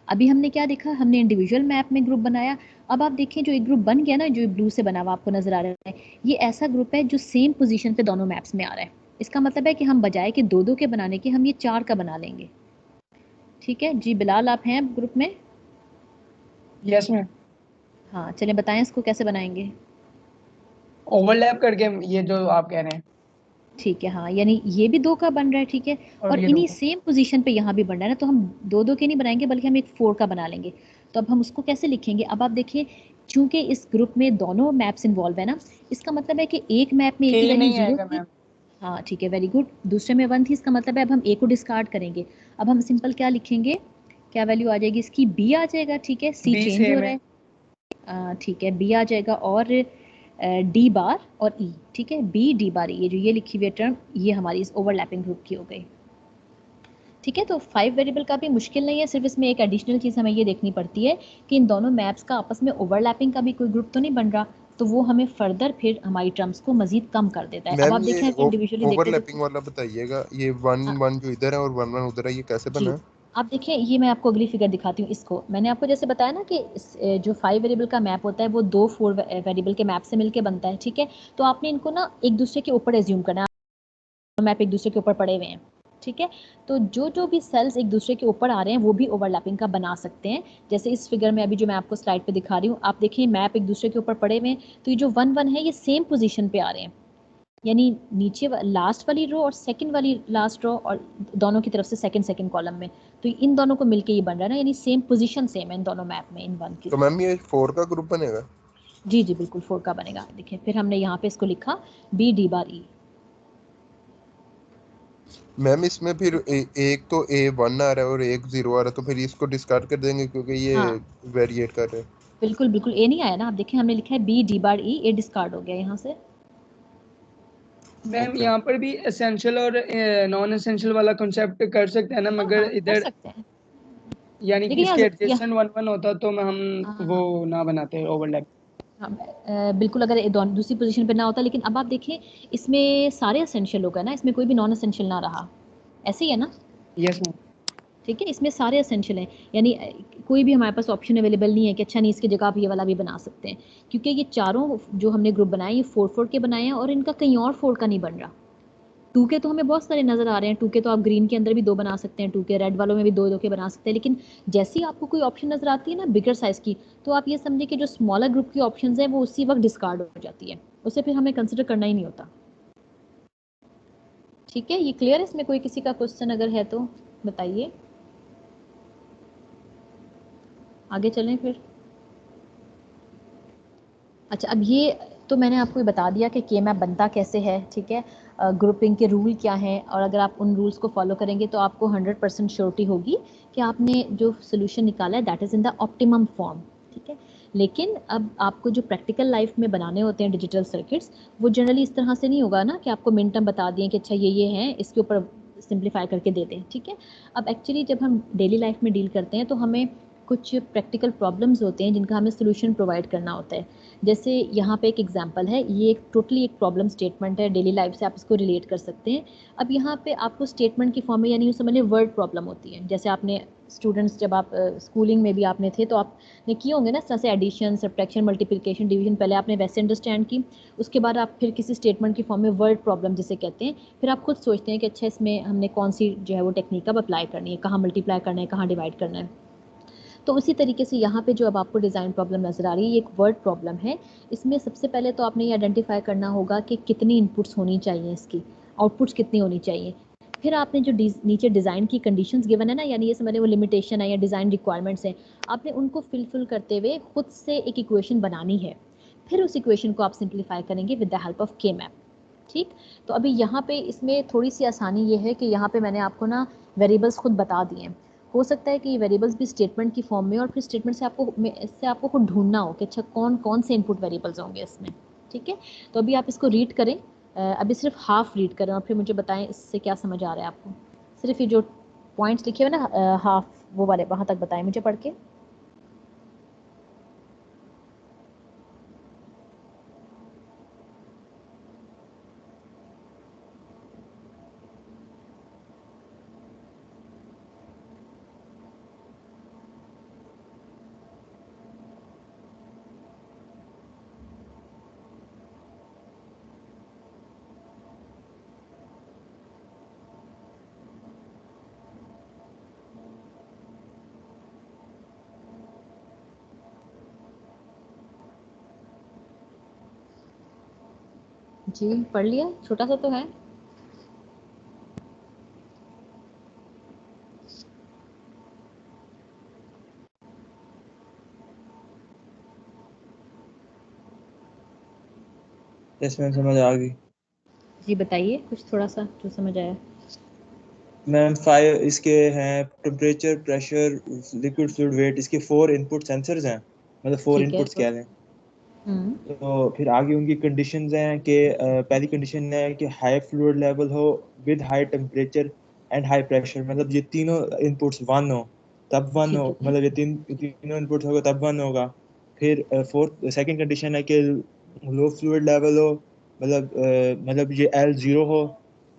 अभी हमने क्या देखा, हमने इंडिविजुअल मैप में ग्रुप बनाया। अब आप देखें जो एक ग्रुप बन गया ना, जो ब्लू से बना हुआ आपको नजर आ रहा है, ये ऐसा ग्रुप है जो सेम पोजीशन पे दोनों मैप्स में आ रहा है। इसका मतलब है कि हम बजाय कि 2 2 के बनाने के हम ये 4 का बना लेंगे, ठीक है जी। बिलाल आप हैं ग्रुप में? Yes ma'am. हाँ चलें बताएं इसको कैसे बनाएंगे। ओवरलैप करके, ये जो आप कह रहे हैं। ठीक है, हाँ, यानी ये भी 2 का बन रहा है, ठीक है, और ये इन्हीं 2 सेम पोजीशन पे यहाँ भी बन रहा है ना, तो हम 2 2 के नहीं बनाएंगे बल्कि हम एक 4 का बना लेंगे। तो अब हम उसको कैसे लिखेंगे, अब आप देखिए चूंकि इस ग्रुप में दोनों मैप्स इन्वॉल्व है ना, इसका मतलब है कि एक मैप में ए की के वैल्यू नहीं 0 आएगा थी, मैम। हाँ ठीक है, वेरी गुड। दूसरे में 1 थी, इसका मतलब है अब हम ए को डिस्कार्ड करेंगे। अब हम सिंपल क्या लिखेंगे, क्या वैल्यू आ जाएगी इसकी, बी आ जाएगा, ठीक है, सी बी चेंज हो सेम रहा है। है, ठीक है, बी आ जाएगा, और डी बार और ई, ठीक है, बी डी बार ई, ये जो ये लिखी हुई टर्म ये हमारी इस ओवरलैपिंग ग्रुप की हो गई। ठीक है, तो 5 वेरिएबल का भी मुश्किल नहीं है, सिर्फ इसमें एक एडिशनल चीज़ हमें ये देखनी पड़ती है कि इन दोनों मैप्स का आपस में ओवरलैपिंग का भी कोई ग्रुप तो नहीं बन रहा, तो वो हमें फर्दर फिर हमारी टर्म्स को मजीद कम कर देता है। अब मैम आप ये देखें अगर इंडिविजुअली देखते हैं ओवरलैपिंग वाला बताइएगा, ये 1 हाँ, 1 जो इधर है और 1 1 उधर है, ये कैसे जी, बना है? आप देखिए ये मैं आपको अगली फिगर दिखाती हूँ। इसको मैंने आपको जैसे बताया ना कि जो 5 वेरिएबल का मैप होता है वो 2 4 वेरिएबल के मैप से मिलके बनता है, ठीक है? तो आपने इनको ना एक दूसरे के ऊपर एज्यूम करना है, मैप एक दूसरे के ऊपर पड़े हुए हैं, ठीक है? तो जो भी सेल्स एक दूसरे के ऊपर आ रहे हैं वो भी ओवरलैपिंग का बना सकते हैं। जैसे इस फिगर में अभी जो मैं आपको स्लाइड पे दिखा रही हूँ, आप देखिए मैप एक दूसरे के ऊपर पड़े हुए हैं, तो ये जो 1 1 है ये सेम पोजीशन पे आ रहे हैं, यानी नीचे लास्ट वाली रो और सेकंड वाली लास्ट रो और दोनों की तरफ से सेकंड कॉलम में, तो इन दोनों को मिलके ये बन रहा है ना, यानी सेम पोजीशन सेम है इन दोनों मैप में इन 1 की। तो मैम ये 4 का ग्रुप बनेगा? जी जी बिल्कुल 4 का बनेगा। देखिए फिर हमने यहाँ पे इसको लिखा बी डी बार ई। मैम इसमें फिर एक तो A1 आ रहा है और एक 0 आ रहा है, तो फिर इसको डिस्कार्ड कर देंगे क्योंकि ये हाँ वेरिएट कर रहे हैं। बिल्कुल बिल्कुल, ए नहीं आया ना, आप देखें हमने लिखा है बी डी बार ई, ए डिस्कार्ड हो गया यहाँ से। मैम ओके यहाँ पर भी एसेंशियल और नॉन एसेंशियल वाला कॉन्सेप्ट कर सकते हैं ना, हाँ मगर हाँ कर इधर सकते हैं, यानी कि लेकिन इसके यार एडजेसेंट 1 1 होता तो हम हाँ वो हाँ ना बनाते ओवरलैप। हाँ, बिल्कुल अगर दूसरी पोजीशन पे ना होता, लेकिन अब आप देखिए इसमें सारे एसेंशियल होगा ना, इसमें कोई भी नॉन एसेंशियल ना रहा, ऐसे ही है ना? Yes ma'am. ठीक है, इसमें सारे एसेंशियल हैं, यानी कोई भी हमारे पास ऑप्शन अवेलेबल नहीं है कि अच्छा नहीं इसकी जगह आप ये वाला भी बना सकते हैं, क्योंकि ये चारों जो हमने ग्रुप बनाए ये 4 4 के बनाए हैं और इनका कहीं और 4 का नहीं बन रहा। 2 के तो हमें बहुत सारे नज़र आ रहे हैं, 2 के तो आप ग्रीन के अंदर भी 2 बना सकते हैं, 2 के रेड वालों में भी 2 2 के बना सकते हैं, लेकिन जैसे ही आपको कोई ऑप्शन नज़र आती है ना बिगर साइज़ की, तो आप ये समझिए कि जो स्मॉलर ग्रुप की ऑप्शंस हैं वो उसी वक्त डिस्कार्ड हो जाती है, उसे फिर हमें कंसिडर करना ही नहीं होता। ठीक है, ये क्लियर है? इसमें कोई किसी का क्वेश्चन अगर है तो बताइए, आगे चलें फिर। अच्छा, अब ये तो मैंने आपको ये बता दिया कि के मैप बनता कैसे है, ठीक है? ग्रुपिंग के रूल क्या हैं, और अगर आप उन रूल्स को फॉलो करेंगे तो आपको 100% श्योरिटी होगी कि आपने जो सोल्यूशन निकाला है that is in the optimum form, ठीक है? लेकिन अब आपको जो प्रैक्टिकल लाइफ में बनाने होते हैं डिजिटल सर्किट्स, वो जनरली इस तरह से नहीं होगा ना कि आपको मिन टर्म बता दिए कि अच्छा ये हैं, इसके ऊपर सिंप्लीफाई करके दे दें, ठीक है? अब एक्चुअली जब हम डेली लाइफ में डील करते हैं तो हमें कुछ प्रैक्टिकल प्रॉब्लम्स होते हैं जिनका हमें सोल्यूशन प्रोवाइड करना होता है। जैसे यहाँ पे एक एग्जांपल है, ये एक टोटली एक प्रॉब्लम स्टेटमेंट है, डेली लाइफ से आप इसको रिलेट कर सकते हैं। अब यहाँ पे आपको स्टेटमेंट की फॉर्म में, यानी उस समझ वर्ड प्रॉब्लम होती है, जैसे आपने स्टूडेंट्स जब आप स्कूलिंग में भी आपने थे तो आपने किए होंगे ना इस तरह से एडिशन सब्ट्रैक्शन मल्टीप्लिकेशन डिवीजन, पहले आपने वैसे अंडरस्टैंड की, उसके बाद आप फिर किसी स्टेटमेंट की फॉर्म में वर्ड प्रॉब्लम जिसे कहते हैं, फिर आप खुद सोचते हैं कि अच्छा इसमें हमने कौन सी जो है वो टेक्निक अब अप्लाई करनी है, कहाँ मल्टीप्लाई करना है, कहाँ डिवाइड करना है। तो उसी तरीके से यहाँ पे जो अब आपको डिज़ाइन प्रॉब्लम नज़र आ रही है ये एक वर्ड प्रॉब्लम है। इसमें सबसे पहले तो आपने ये आइडेंटिफाई करना होगा कि कितनी इनपुट्स होनी चाहिए, इसकी आउटपुट्स कितनी होनी चाहिए। फिर आपने जो नीचे डिज़ाइन की कंडीशंस गिवन है ना, यानी ये समझ वो लिमिटेशन है या डिज़ाइन रिक्वायरमेंट्स हैं, आपने उनको फिल करते हुए खुद से एक इक्वेशन बनानी है। फिर उस इक्वेशन को आप सिंप्लीफाई करेंगे विद द हेल्प ऑफ के मैप। ठीक, तो अभी यहाँ पे इसमें थोड़ी सी आसानी ये है कि यहाँ पे मैंने आपको ना वेरिएबल्स खुद बता दिए हैं। हो सकता है कि ये वेरिएबल्स भी स्टेटमेंट की फॉर्म में, और फिर स्टेटमेंट से इससे आपको खुद ढूंढना हो कि अच्छा कौन कौन से इनपुट वेरिएबल्स होंगे इसमें। ठीक है, तो अभी आप इसको रीड करें, अभी सिर्फ हाफ रीड करें और फिर मुझे बताएं इससे क्या समझ आ रहा है आपको। सिर्फ ये जो पॉइंट्स लिखे हुए ना हाफ वो वाले वहाँ तक बताएं मुझे पढ़ के। जी पढ़ लिया, छोटा सा तो है। यस मैम समझ आ गई। जी बताइए कुछ थोड़ा सा जो समझ आया। मैम 5 इसके हैं temperature, pressure, liquid fluid, weight, इसके 4 इनपुट सेंसर्स हैं, मतलब 4 ठीक है इनपुट्स कह लें। हम्म, तो फिर आगे उनकी कंडीशंस हैं कि पहली कंडीशन है कि हाई फ्लूइड लेवल हो with high temperature and high pressure, मतलब ये तीनों इनपुट्स 1 हो तब 1 हो, ठीक है मतलब ये तीनों इनपुट्स होगा तब 1 होगा। फिर फोर्थ सेकंड कंडीशन है कि लो फ्लूइड लेवल हो, मतलब ये L0 हो,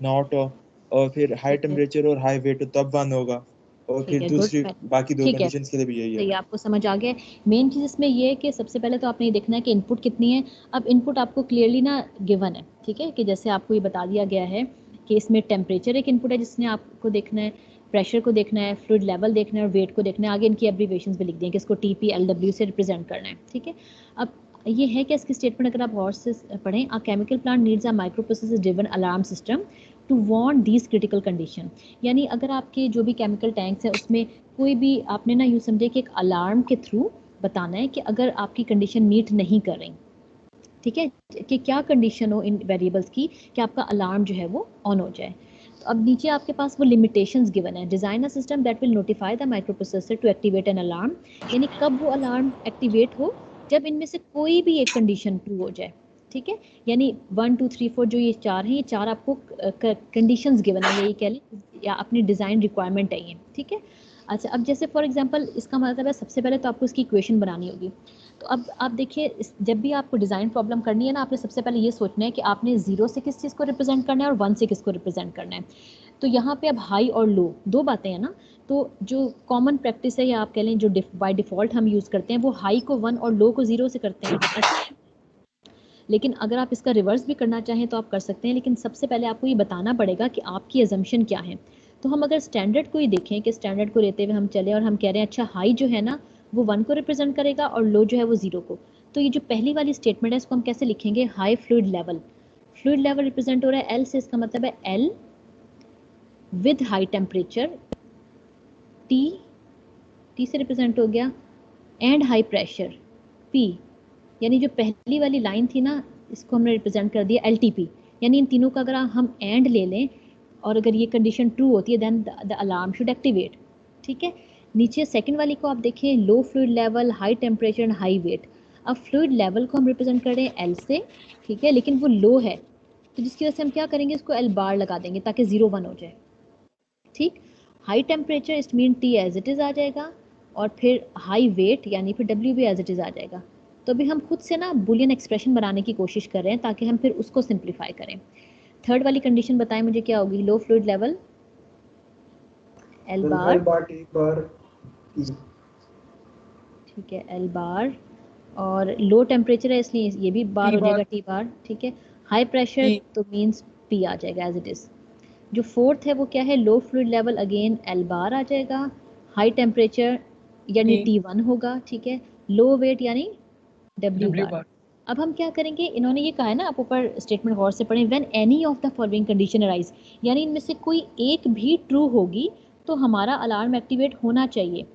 नॉट हो, और फिर हाई ठीक है टेम्परेचर और हाई वेट हो तब 1 होगा। और ठीक फिर है, गुड, दूसरी बाकी दो ठीक है, कंडीशंस के लिए भी यही है। सही, आपको समझ आ गया। मेन चीज़ इसमें ये है कि सबसे पहले तो आपने ये देखना है कि इनपुट कितनी है। अब इनपुट आपको क्लियरली ना गिवन है, ठीक है, कि जैसे आपको ये बता दिया गया है कि इसमें टेम्परेचर एक इनपुट है जिसने आपको देखना है, प्रेशर को देखना है, फ्लूइड लेवल देखना है और वेट को देखना है। आगे इनकी एब्रीवेशंस भी लिख दिए कि इसको TP-LW से रिप्रेजेंट करना है, ठीक है। अब ये है कि इसकी स्टेटमेंट अगर आप गौर से पढ़ें, a chemical plant needs a microprocessor driven alarm system to warn these critical condition. यानी अगर आपके जो भी केमिकल टैंक्स हैं उसमें कोई भी आपने ना यूँ समझे कि एक अलार्म के थ्रू बताना है कि अगर आपकी कंडीशन मीट नहीं कर रही, ठीक है, कि क्या कंडीशन हो इन वेरिएबल्स की कि आपका अलार्म जो है वो ऑन हो जाए। तो अब नीचे आपके पास वो लिमिटेशंस गिवन है। Design a system that will notify the microprocessor to activate an alarm, यानी कब वो अलार्म एक्टिवेट हो, जब इनमें से कोई भी एक कंडीशन ट्रू हो जाए, ठीक है। यानी 1 2 3 4 जो ये 4 हैं, ये 4 आपको कंडीशंस गिवन है, यही कह लें, या अपनी डिज़ाइन रिक्वायरमेंट है ये, ठीक है। अच्छा, अब जैसे फॉर एग्जांपल इसका मतलब है सबसे पहले तो आपको इसकी इक्वेशन बनानी होगी। तो अब आप देखिए, जब भी आपको डिज़ाइन प्रॉब्लम करनी है ना, आपने सबसे पहले ये सोचना है कि आपने 0 से किस चीज़ को रिप्रेजेंट करना है और 1 से किसको रिप्रेजेंट करना है। तो यहाँ पे अब हाई और लो दो बातें हैं ना, तो जो कॉमन प्रैक्टिस है या आप कह लें जो बाय डिफ़ॉल्ट हम यूज़ करते हैं, वो हाई को 1 और लो को 0 से करते हैं, ऐसा है। लेकिन अगर आप इसका रिवर्स भी करना चाहें तो आप कर सकते हैं, लेकिन सबसे पहले आपको ये बताना पड़ेगा कि आपकी अजम्पशन क्या है। तो हम अगर स्टैंडर्ड को ही देखें कि स्टैंडर्ड को लेते हुए हम चले और हम कह रहे हैं अच्छा हाई जो है ना वो 1 को रिप्रेजेंट करेगा और लो जो है वो 0 को। तो ये जो पहली वाली स्टेटमेंट है इसको हम कैसे लिखेंगे, high fluid level. Fluid level represent हो रहा है L से, इसका मतलब है L with high temperature, T से रिप्रेजेंट हो गया, एंड हाई प्रेशर P। यानी जो पहली वाली लाइन थी ना इसको हमने रिप्रेजेंट कर दिया LTP। यानी इन तीनों का अगर हम एंड ले लें और अगर ये कंडीशन ट्रू होती है then the alarm should activate, ठीक है। नीचे सेकंड वाली को आप देखें, low fluid level, high temperature and high weight. अब फ्लूइड लेवल को हम रिप्रेजेंट कर रहे हैं L से, ठीक है, लेकिन वो लो है, तो जिसकी वजह से हम क्या करेंगे, इसको L बार लगा देंगे ताकि 0 1 हो जाए, ठीक। High temperature it mean T as it is आ जाएगा, और फिर हाई वेट यानी फिर W भी एज इट इज़ आ जाएगा। तो अभी हम खुद से ना बुलियन एक्सप्रेशन बनाने की कोशिश कर रहे हैं ताकि हम फिर उसको सिंप्लीफाई करें। थर्ड वाली कंडीशन बताएं मुझे क्या होगी, लो फ्लूइड लेवल L बार, ठीक है, L बार, और लो टेम्परेचर है इसलिए ये भी बार T हो जाएगा, बार, T बार, ठीक है। हाई प्रेशर T तो मीन्स P आ जाएगा एज इट इज़। जो फोर्थ है वो क्या है, लो फ्लूइड लेवल, अगेन L बार आ जाएगा, हाई टेम्परेचर यानी T T1 होगा, ठीक है, लो वेट यानी W W बार। बार। अब हम क्या करेंगे, इन्होंने ये कहा है ना, आप ऊपर स्टेटमेंट गौर से पढ़ें, when any of the following condition arise, यानी इनमें से कोई एक भी ट्रू होगी तो हमारा अलार्म एक्टिवेट होना चाहिए।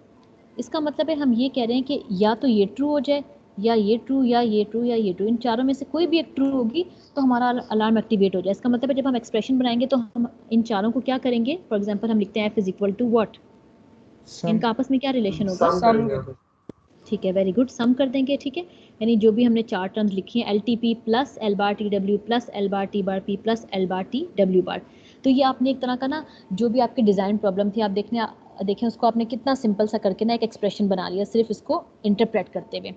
इसका मतलब है हम ये कह रहे हैं कि या तो ये ट्रू हो जाए, या ये ट्रू, या ये ट्रू, या ये ट्रू, इन चारों में से कोई भी एक ट्रू होगी तो हमारा अलार्म एक्टिवेट हो जाए। इसका मतलब है जब हम एक्सप्रेशन बनाएंगे तो हम इन चारों को क्या करेंगे, फॉर एग्जाम्पल हम लिखते हैं F is equal to what, इनका आपस में क्या रिलेशन होगा, सम ठीक है, वेरी गुड, सम कर देंगे, ठीक है। यानी जो भी हमने 4 टर्म्स लिखी हैं, LTP प्लस L बार TW प्लस L बार T बार P प्लस L बार TW बार। तो ये आपने एक तरह का ना जो भी आपकी डिज़ाइन प्रॉब्लम थी आप देखें उसको आपने कितना सिंपल सा करके ना एक एक्सप्रेशन बना लिया सिर्फ इसको इंटरप्रेट करते हुए।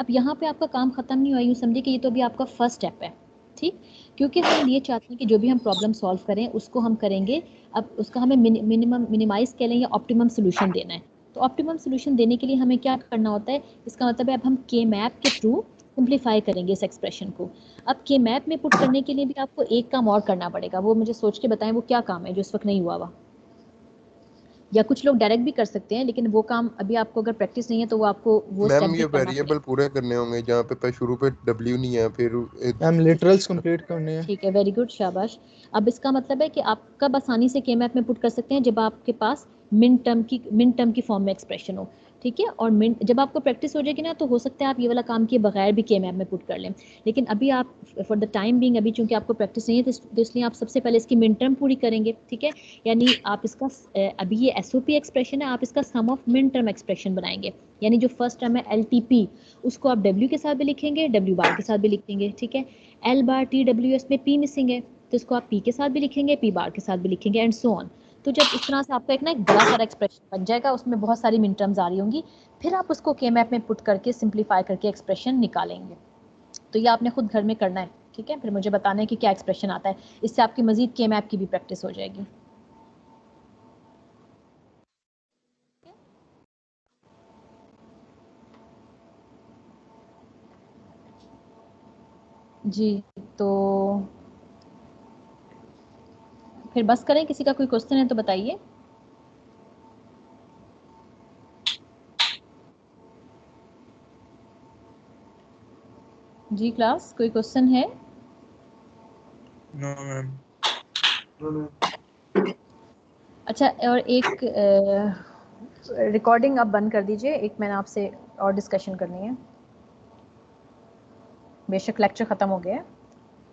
अब यहाँ पे आपका काम ख़त्म नहीं हुआ, यूँ समझिए कि ये तो अभी आपका फर्स्ट स्टेप है, ठीक, क्योंकि हम ये चाहते हैं कि जो भी हम प्रॉब्लम सॉल्व करें उसको हम करेंगे, अब उसका हमें मिनिमाइज़ कह लें या ऑप्टिमम सोल्यूशन देना है। तो ऑप्टिमम सोल्यूशन देने के लिए हमें क्या करना होता है, इसका मतलब है अब हम के मैप के थ्रू सिंप्लीफाई करेंगे इस एक्सप्रेशन को। अब के मैप में पुट करने के लिए भी आपको एक काम और करना पड़ेगा, वो मुझे सोच के बताएं वो क्या काम है जो इस वक्त नहीं हुआ हुआ, या कुछ लोग डायरेक्ट भी कर सकते हैं लेकिन वो काम अभी आपको अगर प्रैक्टिस नहीं है तो वो आपको वो स्टेप मैम भी ये करना वेरिएबल पड़ेगा। पूरे करने होंगे जहाँ पे शुरू पे W नहीं है, फिर मैम लिटरल्स कंप्लीट करने हैं। ठीक है, वेरी गुड, शाबाश। अब इसका मतलब है कि आप कब आसानी से के मैप में पुट कर सकते हैं, जब आपके पास मिन टर्म की फॉर्म में एक्सप्रेशन हो, ठीक है। और जब आपको प्रैक्टिस हो जाएगी ना तो हो सकता है आप ये वाला काम किए बगैर भी के मैप में पुट कर लें, लेकिन अभी आप फॉर द टाइम बीइंग अभी चूंकि आपको प्रैक्टिस नहीं है तो इसलिए आप सबसे पहले इसकी मिन टर्म पूरी करेंगे, ठीक है। यानी आप इसका अभी ये SOP एक्सप्रेशन है, आप इसका सम ऑफ मिन टर्म एक्सप्रेशन बनाएंगे, यानी जो फर्स्ट टर्म है LTP उसको आप W के साथ भी लिखेंगे, W बार के साथ भी लिखेंगे, ठीक है। L बार TW, इसमें P मिसिंग है तो इसको आप P के साथ भी लिखेंगे, P बार के साथ भी लिखेंगे, एंड सो ऑन। तो जब इस तरह से आपका एक ना एक बड़ा सारा एक्सप्रेशन बन जाएगा, उसमें बहुत सारी मिन टर्म्स आ रही होंगी, फिर आप उसको के मैप में पुट करके सिंप्लीफाई करके एक्सप्रेशन निकालेंगे। तो ये आपने खुद घर में करना है, ठीक है। फिर मुझे बताना है कि क्या एक्सप्रेशन आता है, इससे आपकी मजीद के मैप की भी प्रैक्टिस हो जाएगी। जी, तो फिर बस करें, किसी का कोई क्वेश्चन है तो बताइए। जी क्लास, कोई क्वेश्चन है? No ma'am. अच्छा, और एक रिकॉर्डिंग आप बंद कर दीजिए, एक मैंने आपसे और डिस्कशन करनी है, बेशक लेक्चर ख़त्म हो गया है।